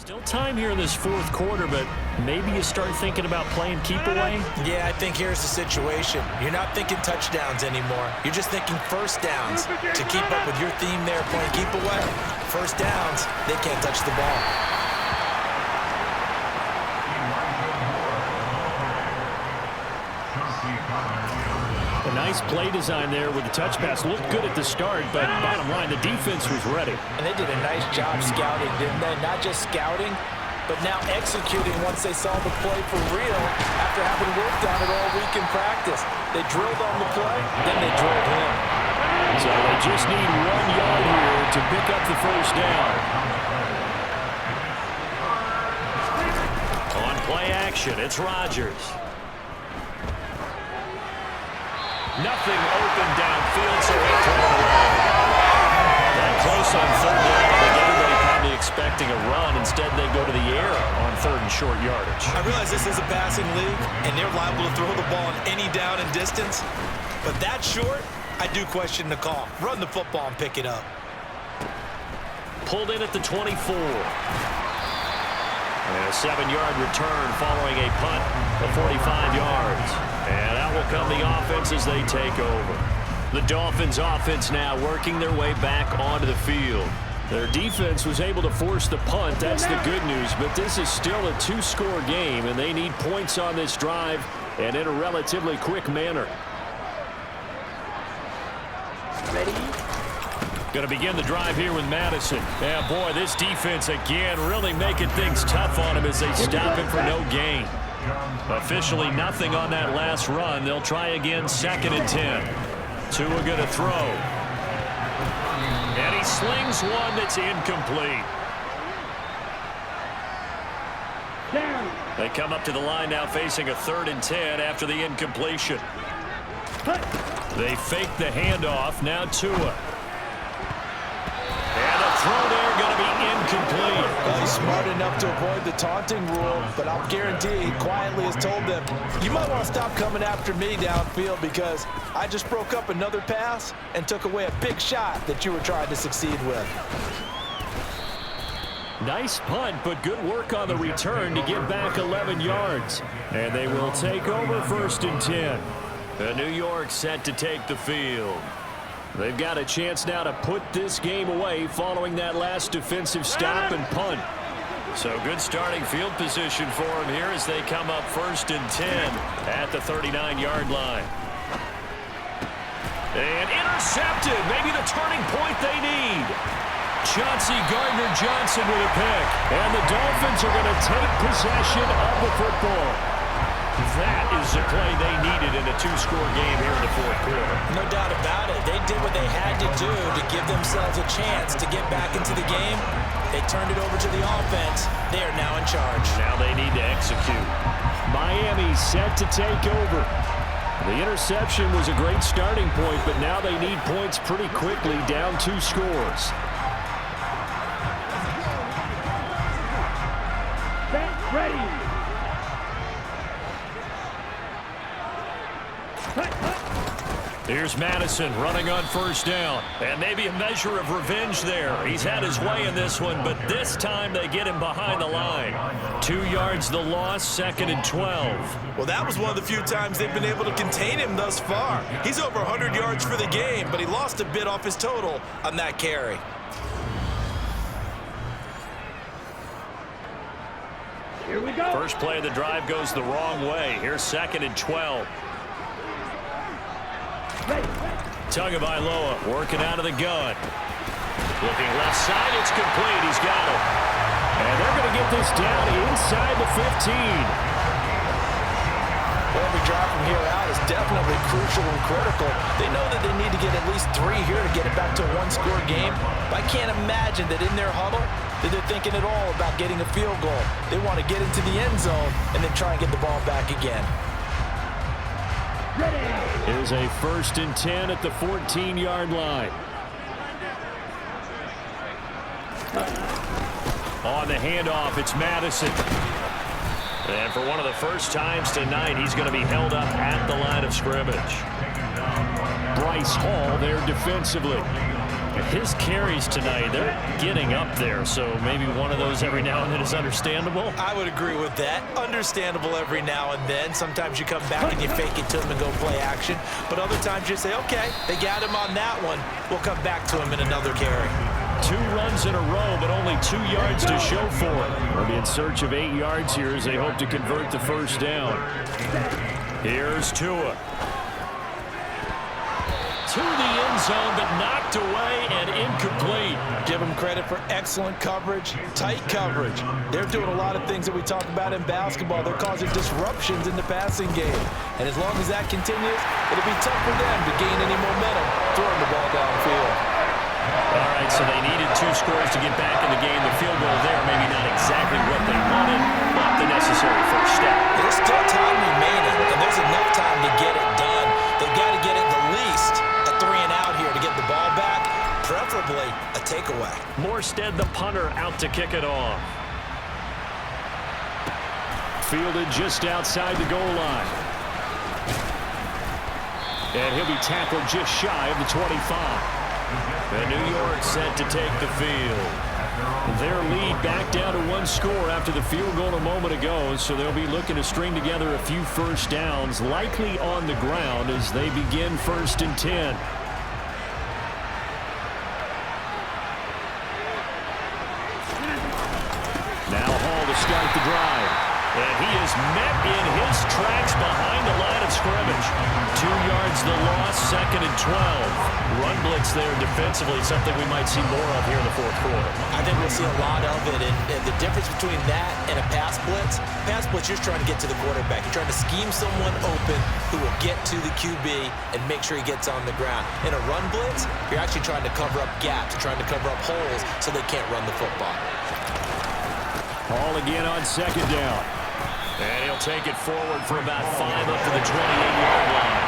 Still time here in this fourth quarter, but maybe you start thinking about playing keep away? Yeah, I think here's the situation. You're not thinking touchdowns anymore. You're just thinking first downs. To keep up with your theme there, playing keep away, first downs, they can't touch the ball. A nice play design there with the touch pass. Looked good at the start, but bottom line, the defense was ready. And they did a nice job scouting, didn't they? Not just scouting, but now executing once they saw the play for real after having worked on it all week in practice. They drilled on the play, then they drilled him. So they just need 1 yard here to pick up the first down. On play action, it's Rodgers. Nothing open downfield, so they throw it away. And close on third down. I think everybody probably expecting a run. Instead, they go to the air on third and short yardage. I realize this is a passing league, and they're liable to throw the ball on any down and distance. But that short, I do question the call. Run the football and pick it up. Pulled in at the 24. And a 7-yard return following a punt of 45 yards. And out will come the offense as they take over. The Dolphins offense now working their way back onto the field. Their defense was able to force the punt. That's the good news. But this is still a 2-score game, and they need points on this drive and in a relatively quick manner. Ready? Going to begin the drive here with Madison. Yeah, boy, this defense again really making things tough on him as they stop him for no gain. Officially nothing on that last run. They'll try again, 2nd and 10. Tua going to throw. And he slings one that's incomplete. Down. They come up to the line now facing a 3rd and 10 after the incompletion. They fake the handoff. Now Tua. And the throw there going to be incomplete. Well, he's smart enough to avoid the taunting rule, but I'll guarantee he quietly has told them, you might want to stop coming after me downfield because I just broke up another pass and took away a big shot that you were trying to succeed with. Nice punt, but good work on the return to get back 11 yards. And they will take over 1st and 10. The New York set to take the field. They've got a chance now to put this game away following that last defensive stop and punt. So good starting field position for them here as they come up 1st and 10 at the 39-yard line. And intercepted. Maybe the turning point they need. Chauncey Gardner-Johnson with a pick. And the Dolphins are going to take possession of the football. That is the play they needed in a 2-score game here in the 4th quarter. No doubt about it. They did what they had to do to give themselves a chance to get back into the game. They turned it over to the offense. They are now in charge. Now they need to execute. Miami set to take over. The interception was a great starting point, but now they need points pretty quickly, down 2 scores. Set. Ready. Here's Madison running on 1st down. And maybe a measure of revenge there. He's had his way in this one, but this time they get him behind the line. 2 yards the loss, 2nd and 12. Well, that was one of the few times they've been able to contain him thus far. He's over 100 yards for the game, but he lost a bit off his total on that carry. Here we go. First play of the drive goes the wrong way. Here's 2nd and 12. Ready. Tagovailoa working out of the gun. Looking left side, it's complete. He's got it. And they're going to get this down inside the 15. Every drive from here out is definitely crucial and critical. They know that they need to get at least 3 here to get it back to a 1-score game. But I can't imagine that in their huddle that they're thinking at all about getting a field goal. They want to get into the end zone and then try and get the ball back again. Ready. Here's a 1st and 10 at the 14-yard line. On the handoff, it's Madison. And for one of the first times tonight, he's going to be held up at the line of scrimmage. Bryce Hall there defensively. His carries tonight, they're getting up there, so maybe one of those every now and then is understandable. I would agree with that. Understandable every now and then. Sometimes you come back and you fake it to him and go play action. But other times you say, okay, they got him on that one. We'll come back to him in another carry. 2 runs in a row, but only 2 yards to show for it. They'll be in search of 8 yards here as they hope to convert the first down. Here's Tua. To the end zone, but knocked away and incomplete. Give them credit for excellent coverage, tight coverage. They're doing a lot of things that we talk about in basketball. They're causing disruptions in the passing game. And as long as that continues, it'll be tough for them to gain any momentum throwing the ball downfield. All right, so they needed 2 scores to get back in the game. The field goal there, maybe not exactly what they wanted, but the necessary first step. There's still time remaining, and there's enough time to get it done. They've got to get it the least a 3 and out here to get the ball back, preferably a takeaway. Morstead, the punter, out to kick it off. Fielded just outside the goal line. And he'll be tackled just shy of the 25. And New York set to take the field. Their lead back down to 1 score after the field goal a moment ago, so they'll be looking to string together a few first downs, likely on the ground as they begin 1st and 10. Now Hall to start the drive. And he is met in his tracks behind the line of scrimmage. 2 yards the loss, 2nd and 12. Run blitz there defensively, something we might see more of here in the 4th quarter. I think we'll see a lot of it, and the difference between that and a pass blitz, you're trying to get to the quarterback. You're trying to scheme someone open who will get to the QB and make sure he gets on the ground. In a run blitz, you're actually trying to cover up gaps, trying to cover up holes so they can't run the football. Hall again on 2nd down. And he'll take it forward for about 5 up to the 28-yard line.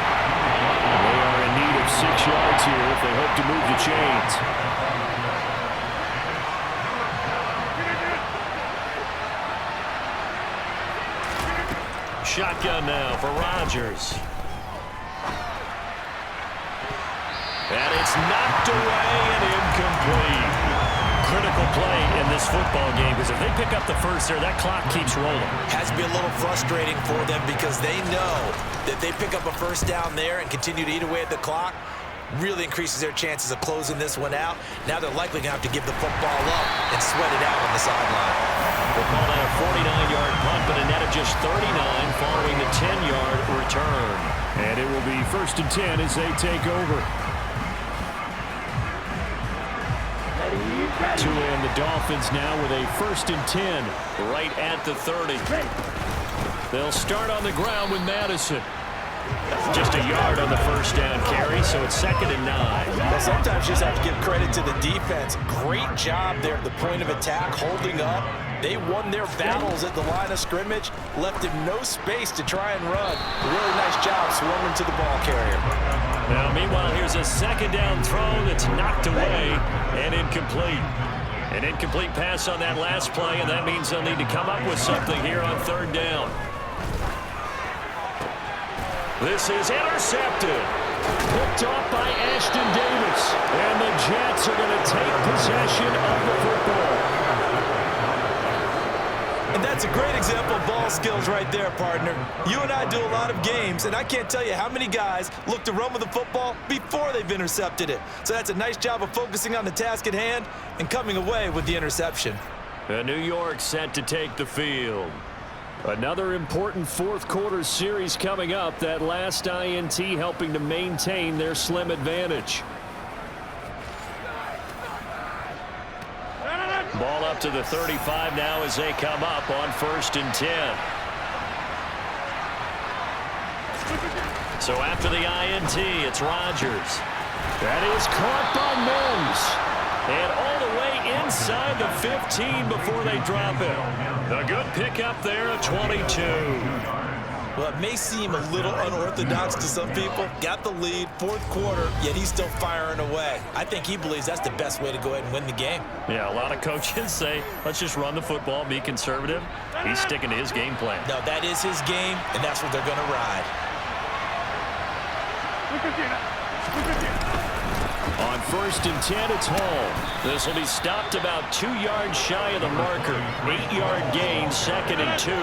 They are in need of 6 yards here if they hope to move the chains. Shotgun now for Rodgers. And it's knocked away and incomplete. Critical play in this football game, because if they pick up the first there, that clock keeps rolling. Has to be a little frustrating for them because they know that they pick up a first down there and continue to eat away at the clock, really increases their chances of closing this one out. Now they're likely going to have to give the football up and sweat it out on the sideline. We'll call that a 49-yard punt, but a net of just 39 following the 10-yard return. And it will be 1st and 10 as they take over. Tua and the Dolphins now with a 1st and 10. Right at the 30. They'll start on the ground with Madison. Just a yard on the first down carry, so it's 2nd and 9. Well, sometimes you just have to give credit to the defense. Great job there at the point of attack, holding up. They won their battles at the line of scrimmage, left him no space to try and run. A really nice job swarming to the ball carrier. Now, meanwhile, here's a 2nd down throw that's knocked away and incomplete. An incomplete pass on that last play, and that means they'll need to come up with something here on 3rd down. This is intercepted. Picked off by Ashton Davis. And the Jets are going to take possession of the football. And that's a great example of ball skills right there, partner. You and I do a lot of games, and I can't tell you how many guys look to run with the football before they've intercepted it. So that's a nice job of focusing on the task at hand and coming away with the interception. And New York set to take the field. Another important 4th quarter series coming up. That last INT helping to maintain their slim advantage. Ball up to the 35 now as they come up on 1st and 10. So after the INT, it's Rodgers. That is caught by Mims. And all the way inside the 15 before they drop it. A good pickup there at 22. Well, it may seem a little unorthodox to some people. Got the lead, 4th quarter, yet he's still firing away. I think he believes that's the best way to go ahead and win the game. Yeah, a lot of coaches say, let's just run the football, be conservative. He's sticking to his game plan. No, that is his game, and that's what they're going to ride. On 1st and 10, it's Hall. This will be stopped about 2 yards shy of the marker. 8-yard gain, 2nd and 2.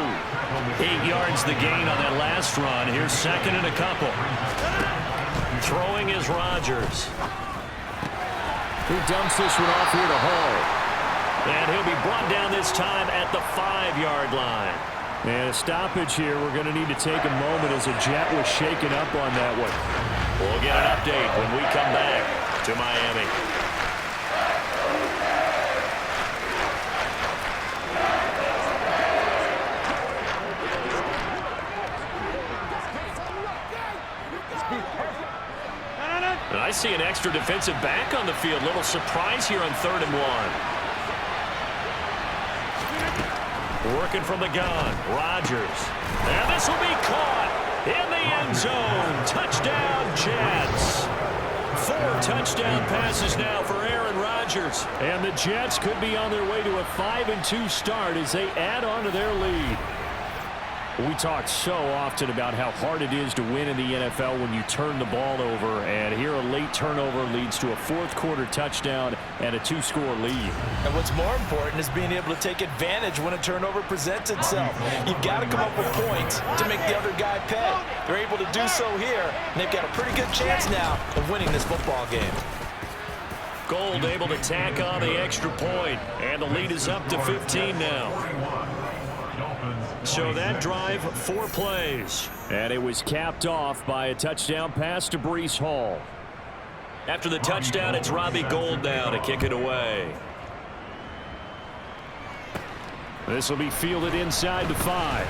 8 yards the gain on that last run. Here's 2nd and a couple. Throwing is Rodgers. He dumps this one off here to Hall. And he'll be brought down this time at the 5-yard line. And a stoppage here. We're going to need to take a moment as a jet was shaken up on that one. We'll get an update when we come back to Miami. And I see an extra defensive back on the field. Little surprise here on 3rd and 1. Working from the gun, Rodgers. And this will be caught in the end zone. Touchdown, Jets. 4 touchdown passes now for Aaron Rodgers. And the Jets could be on their way to a 5-2 start as they add on to their lead. We talk so often about how hard it is to win in the NFL when you turn the ball over, and here a late turnover leads to a 4th quarter touchdown and a 2-score lead. And what's more important is being able to take advantage when a turnover presents itself. You've got to come up with points to make the other guy pay. They're able to do so here, and they've got a pretty good chance now of winning this football game. Gold able to tack on the extra point, and the lead is up to 15 now. So that drive, 4 plays. And it was capped off by a touchdown pass to Breece Hall. After the touchdown, it's Robbie Gould now to kick it away. This will be fielded inside the 5.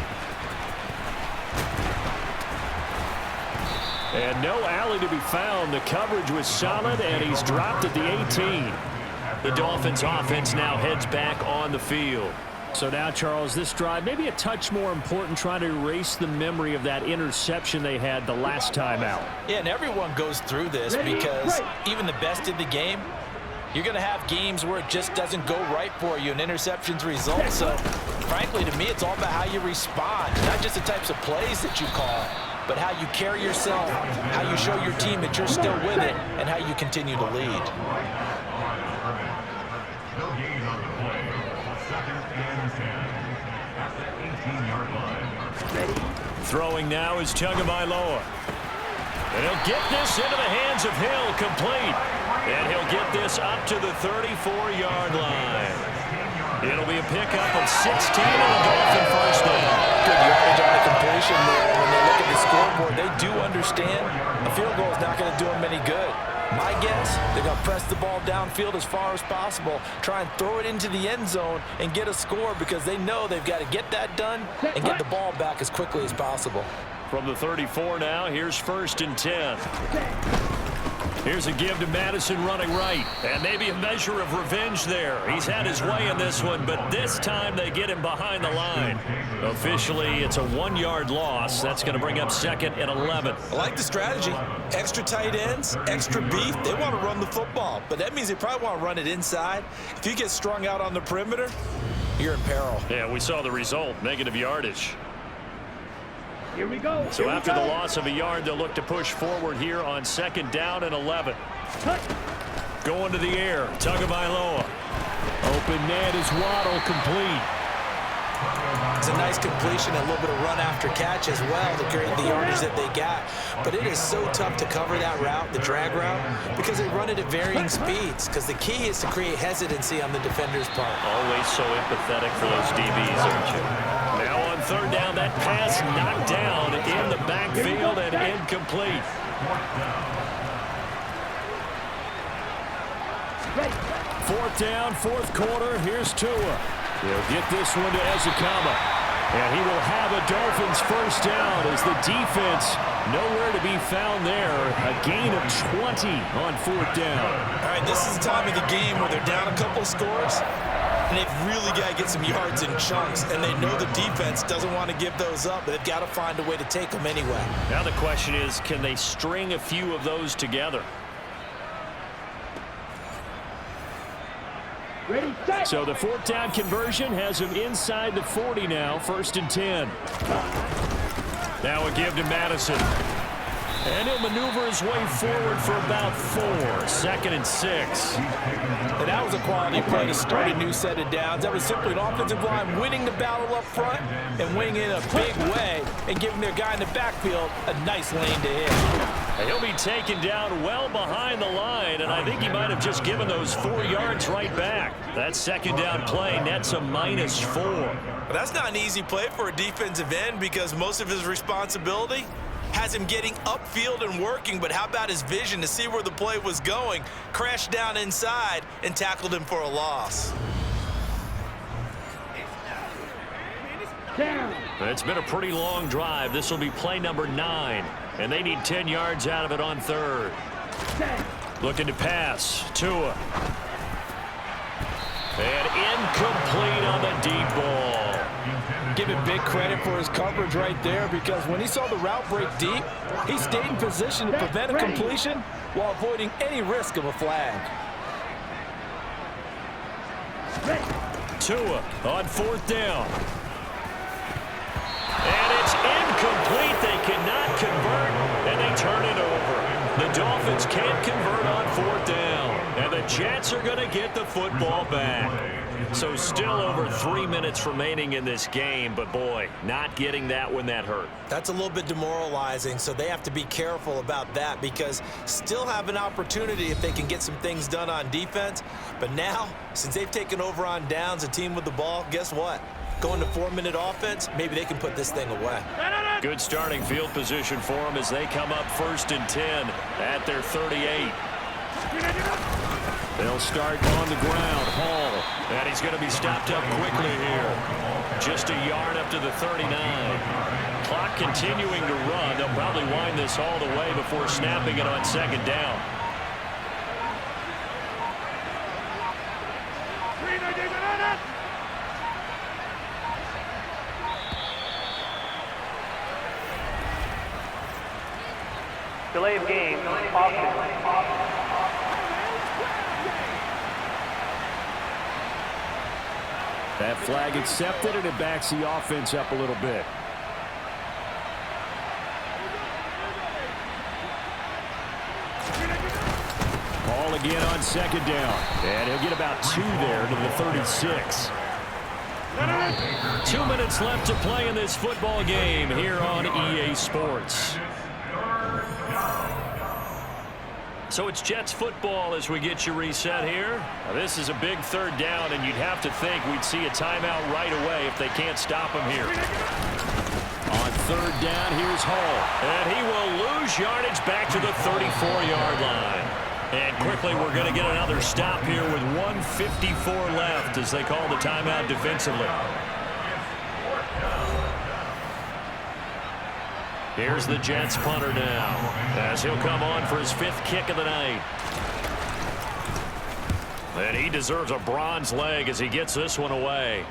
And no alley to be found. The coverage was solid, and he's dropped at the 18. The Dolphins offense now heads back on the field. So now, Charles, this drive maybe a touch more important, trying to erase the memory of that interception they had the last time out. Yeah, and everyone goes through this because even the best in the game, you're going to have games where it just doesn't go right for you and interceptions result. So, frankly, to me, it's all about how you respond, not just the types of plays that you call, but how you carry yourself, how you show your team that you're still with it, and how you continue to lead. Throwing now is Tagovailoa. And he'll get this into the hands of Hill, complete. And he'll get this up to the 34-yard line. It'll be a pickup of 16 and a Dolphin first down. Good yardage on the completion there. When they look at the scoreboard, they do understand a field goal is not going to do them any good. My guess, they're going to press the ball downfield as far as possible, try and throw it into the end zone and get a score because they know they've got to get that done and get the ball back as quickly as possible. From the 34 now, here's 1st and 10. Here's a give to Madison running right. And maybe a measure of revenge there. He's had his way in this one, but this time they get him behind the line. Officially, it's a 1-yard loss. That's going to bring up 2nd and 11. I like the strategy. Extra tight ends, extra beef. They want to run the football, but that means they probably want to run it inside. If you get strung out on the perimeter, you're in peril. Yeah, we saw the result, negative yardage. Here we go. So after the loss of a yard, they'll look to push forward here on 2nd down and 11. Going to the air, Tagovailoa. Open net is Waddle, complete. It's a nice completion, a little bit of run after catch as well to create the yardage that they got. But it is so tough to cover that route, the drag route, because they run it at varying speeds. Because the key is to create hesitancy on the defender's part. Always so empathetic for those DBs, aren't you? Now on 3rd down, that pass knocked down in the backfield and incomplete. Fourth down, 4th quarter. Here's Tua. He'll get this one to Ezekama. And he will have a Dolphins first down as the defense nowhere to be found there. A gain of 20 on 4th down. All right, this is the time of the game where they're down a couple scores, and they've really got to get some yards in chunks, and they know the defense doesn't want to give those up, but they've got to find a way to take them anyway. Now the question is, can they string a few of those together? Ready, set. So the 4th down conversion has him inside the 40 now, 1st and 10. Now a give to Madison. And he'll maneuver his way forward for about 4. 2nd and 6. And that was a quality play to start a new set of downs. That was simply an offensive line winning the battle up front and winning in a big way and giving their guy in the backfield a nice lane to hit. And he'll be taken down well behind the line, and I think he might have just given those 4 yards right back. That 2nd down play nets a -4. But that's not an easy play for a defensive end because most of his responsibility has him getting upfield and working, but how about his vision to see where the play was going, crashed down inside, and tackled him for a loss. It's been a pretty long drive. This will be play number 9, and they need 10 yards out of it on 3rd. Looking to pass. Tua. And incomplete on the deep ball. Give him big credit for his coverage right there because when he saw the route break deep, he stayed in position to prevent a completion while avoiding any risk of a flag. Tua on 4th down. And it's incomplete. They cannot convert, and they turn it over. The Dolphins can't convert on 4th down, and the Jets are going to get the football back. So still over 3 minutes remaining in this game, but boy, not getting that when that hurt. That's a little bit demoralizing, so they have to be careful about that because still have an opportunity if they can get some things done on defense. But now, since they've taken over on downs, a team with the ball, guess what? Going to 4-minute offense, maybe they can put this thing away. Good starting field position for them as they come up 1st and 10 at their 38. They'll start on the ground. Hall. And he's going to be stopped up quickly here. Just a yard up to the 39. Clock continuing to run. They'll probably wind this all the way before snapping it on 2nd down. Delay of game. That flag accepted, and it backs the offense up a little bit. Ball again on 2nd down. And he'll get about 2 there to the 36. 2 minutes left to play in this football game here on EA Sports. So it's Jets football as we get you reset here. Now this is a big 3rd down, and you'd have to think we'd see a timeout right away if they can't stop him here. On 3rd down, here's Hall. And he will lose yardage back to the 34-yard line. And quickly we're going to get another stop here with 1:54 left as they call the timeout defensively. Here's the Jets punter now as he'll come on for his 5th kick of the night. And he deserves a bronze leg as he gets this one away.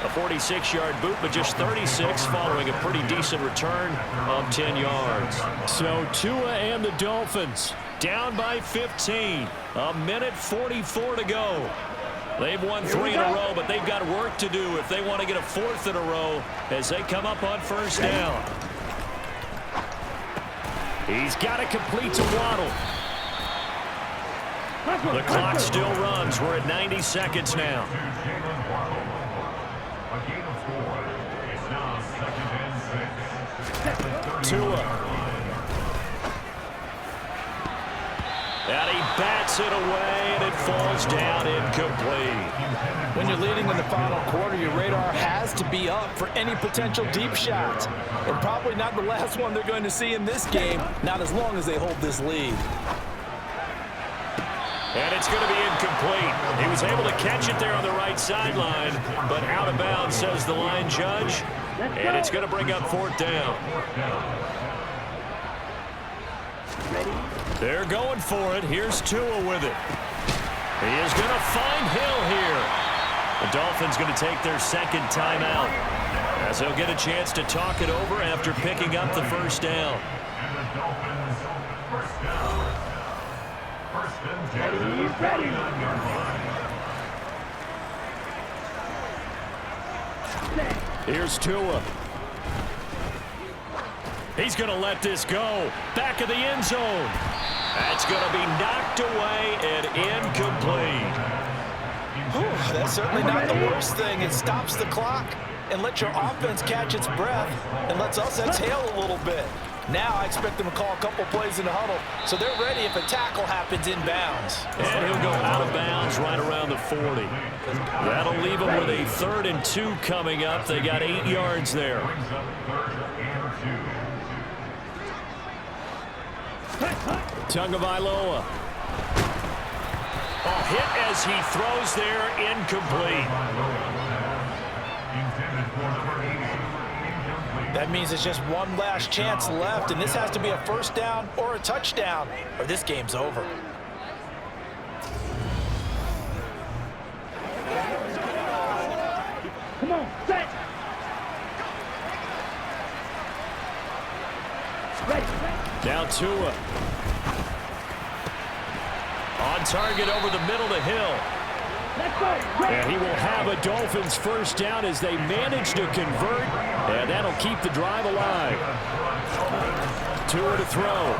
A 46-yard boot, but just 36 following a pretty decent return of 10 yards. So Tua and the Dolphins down by 15. 1:44 to go. They've won 3 in a row, but they've got work to do if they want to get a 4th in a row as they come up on 1st down. He's got it complete to Waddle. The clock still runs. We're at 90 seconds now. Tua. And he bats it away, and it falls down incomplete. When you're leading in the final quarter, your radar has to be up for any potential deep shots. And probably not the last one they're going to see in this game, not as long as they hold this lead. And it's going to be incomplete. He was able to catch it there on the right sideline, but out of bounds, says the line judge. And it's going to bring up 4th down. They're going for it. Here's Tua with it. He is going to find Hill here. The Dolphins going to take their 2nd timeout as they'll get a chance to talk it over after picking up the 1st down. Ready. Here's Tua. He's going to let this go. Back of the end zone. That's going to be knocked away and incomplete. Whew, that's certainly not the worst thing. It stops the clock and lets your offense catch its breath and lets us exhale a little bit. Now I expect them to call a couple plays in the huddle, so they're ready if a tackle happens inbounds. And he'll go out of bounds right around the 40. That'll leave them with a 3rd and 2 coming up. They got 8 yards there. Tagovailoa. Hit as he throws there, incomplete. That means it's just one last chance left, and this has to be a first down or a touchdown, or this game's over. Come on, set. Ready. Now Tua. On target over the middle to Hill. Let's go. And he will have a Dolphins first down as they manage to convert, and that'll keep the drive alive. Tua to throw.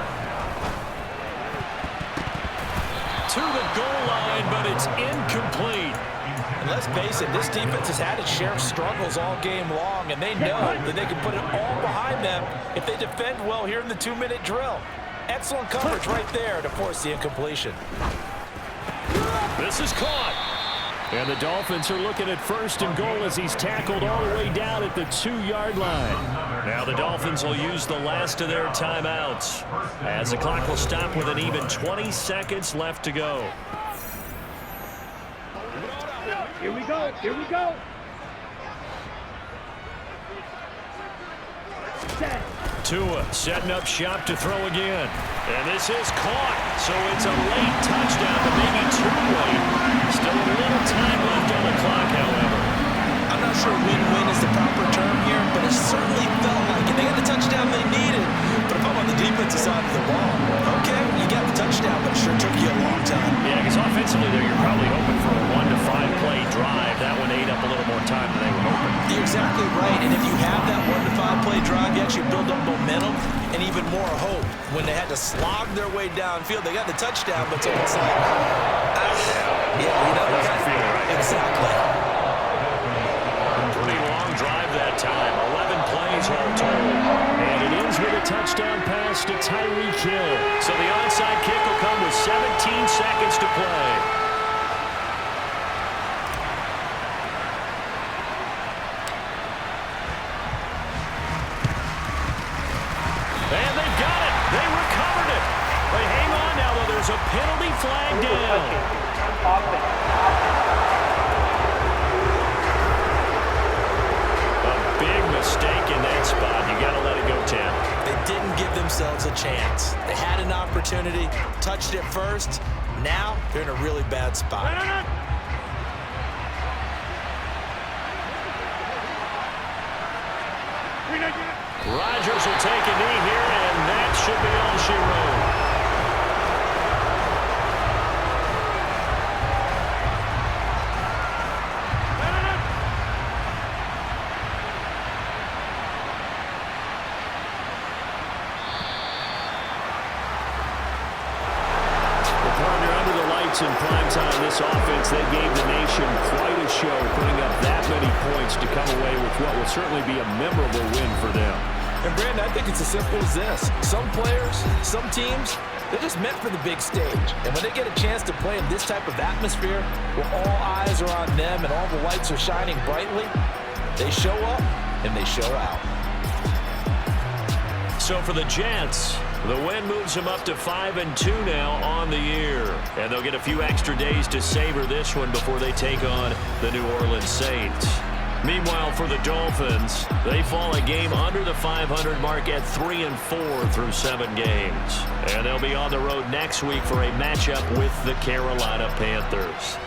To the goal line, but it's incomplete. And let's face it, this defense has had its share of struggles all game long, and they know that they can put it all behind them if they defend well here in the 2-minute drill. Excellent coverage right there to force the incompletion. This is caught. And the Dolphins are looking at 1st and goal as he's tackled all the way down at the 2-yard line. Now the Dolphins will use the last of their timeouts as the clock will stop with an even 20 seconds left to go. Here we go. Here we go. Set. Tua setting up shop to throw again. And this is caught. So it's a late touchdown, but maybe too late. Still a little time left on the clock, however. I'm not sure win-win is the proper term here, but it certainly felt like it. They got the touchdown they needed. But if I'm on the defensive side of the ball, okay, you got the touchdown, but it sure took you a long time. Yeah, because offensively there, you're probably hoping for a 1 to 5 play drive. That one ate up a little more time than they were hoping. You're exactly right, and if you have that 1 to 5 play drive, you actually build up momentum and even more hope. When they had to slog their way downfield, they got the touchdown, but it's almost like, yeah, you know, doesn't feel right. Exactly. Pretty long drive that time. 11 plays all told. And it ends with a touchdown pass to Tyreek Hill. So the onside kick will come with 17 seconds to play. And they've got it. They recovered it. But hang on now, though. There's a penalty flag down. A big mistake in that spot. You got to let it go, Tim. They didn't give themselves a chance. They had an opportunity, touched it first. Now they're in a really bad spot. Rodgers will take a knee here, and that should be all she wrote. In primetime, this offense, they gave the nation quite a show, putting up that many points to come away with what will certainly be a memorable win for them. And Brandon, I think it's as simple as this. Some players, some teams, they're just meant for the big stage. And when they get a chance to play in this type of atmosphere, where all eyes are on them and all the lights are shining brightly, they show up and they show out. So for the Jets, the win moves them up to 5-2 now on the year. And they'll get a few extra days to savor this one before they take on the New Orleans Saints. Meanwhile, for the Dolphins, they fall a game under the 500 mark at 3-4 through 7 games. And they'll be on the road next week for a matchup with the Carolina Panthers.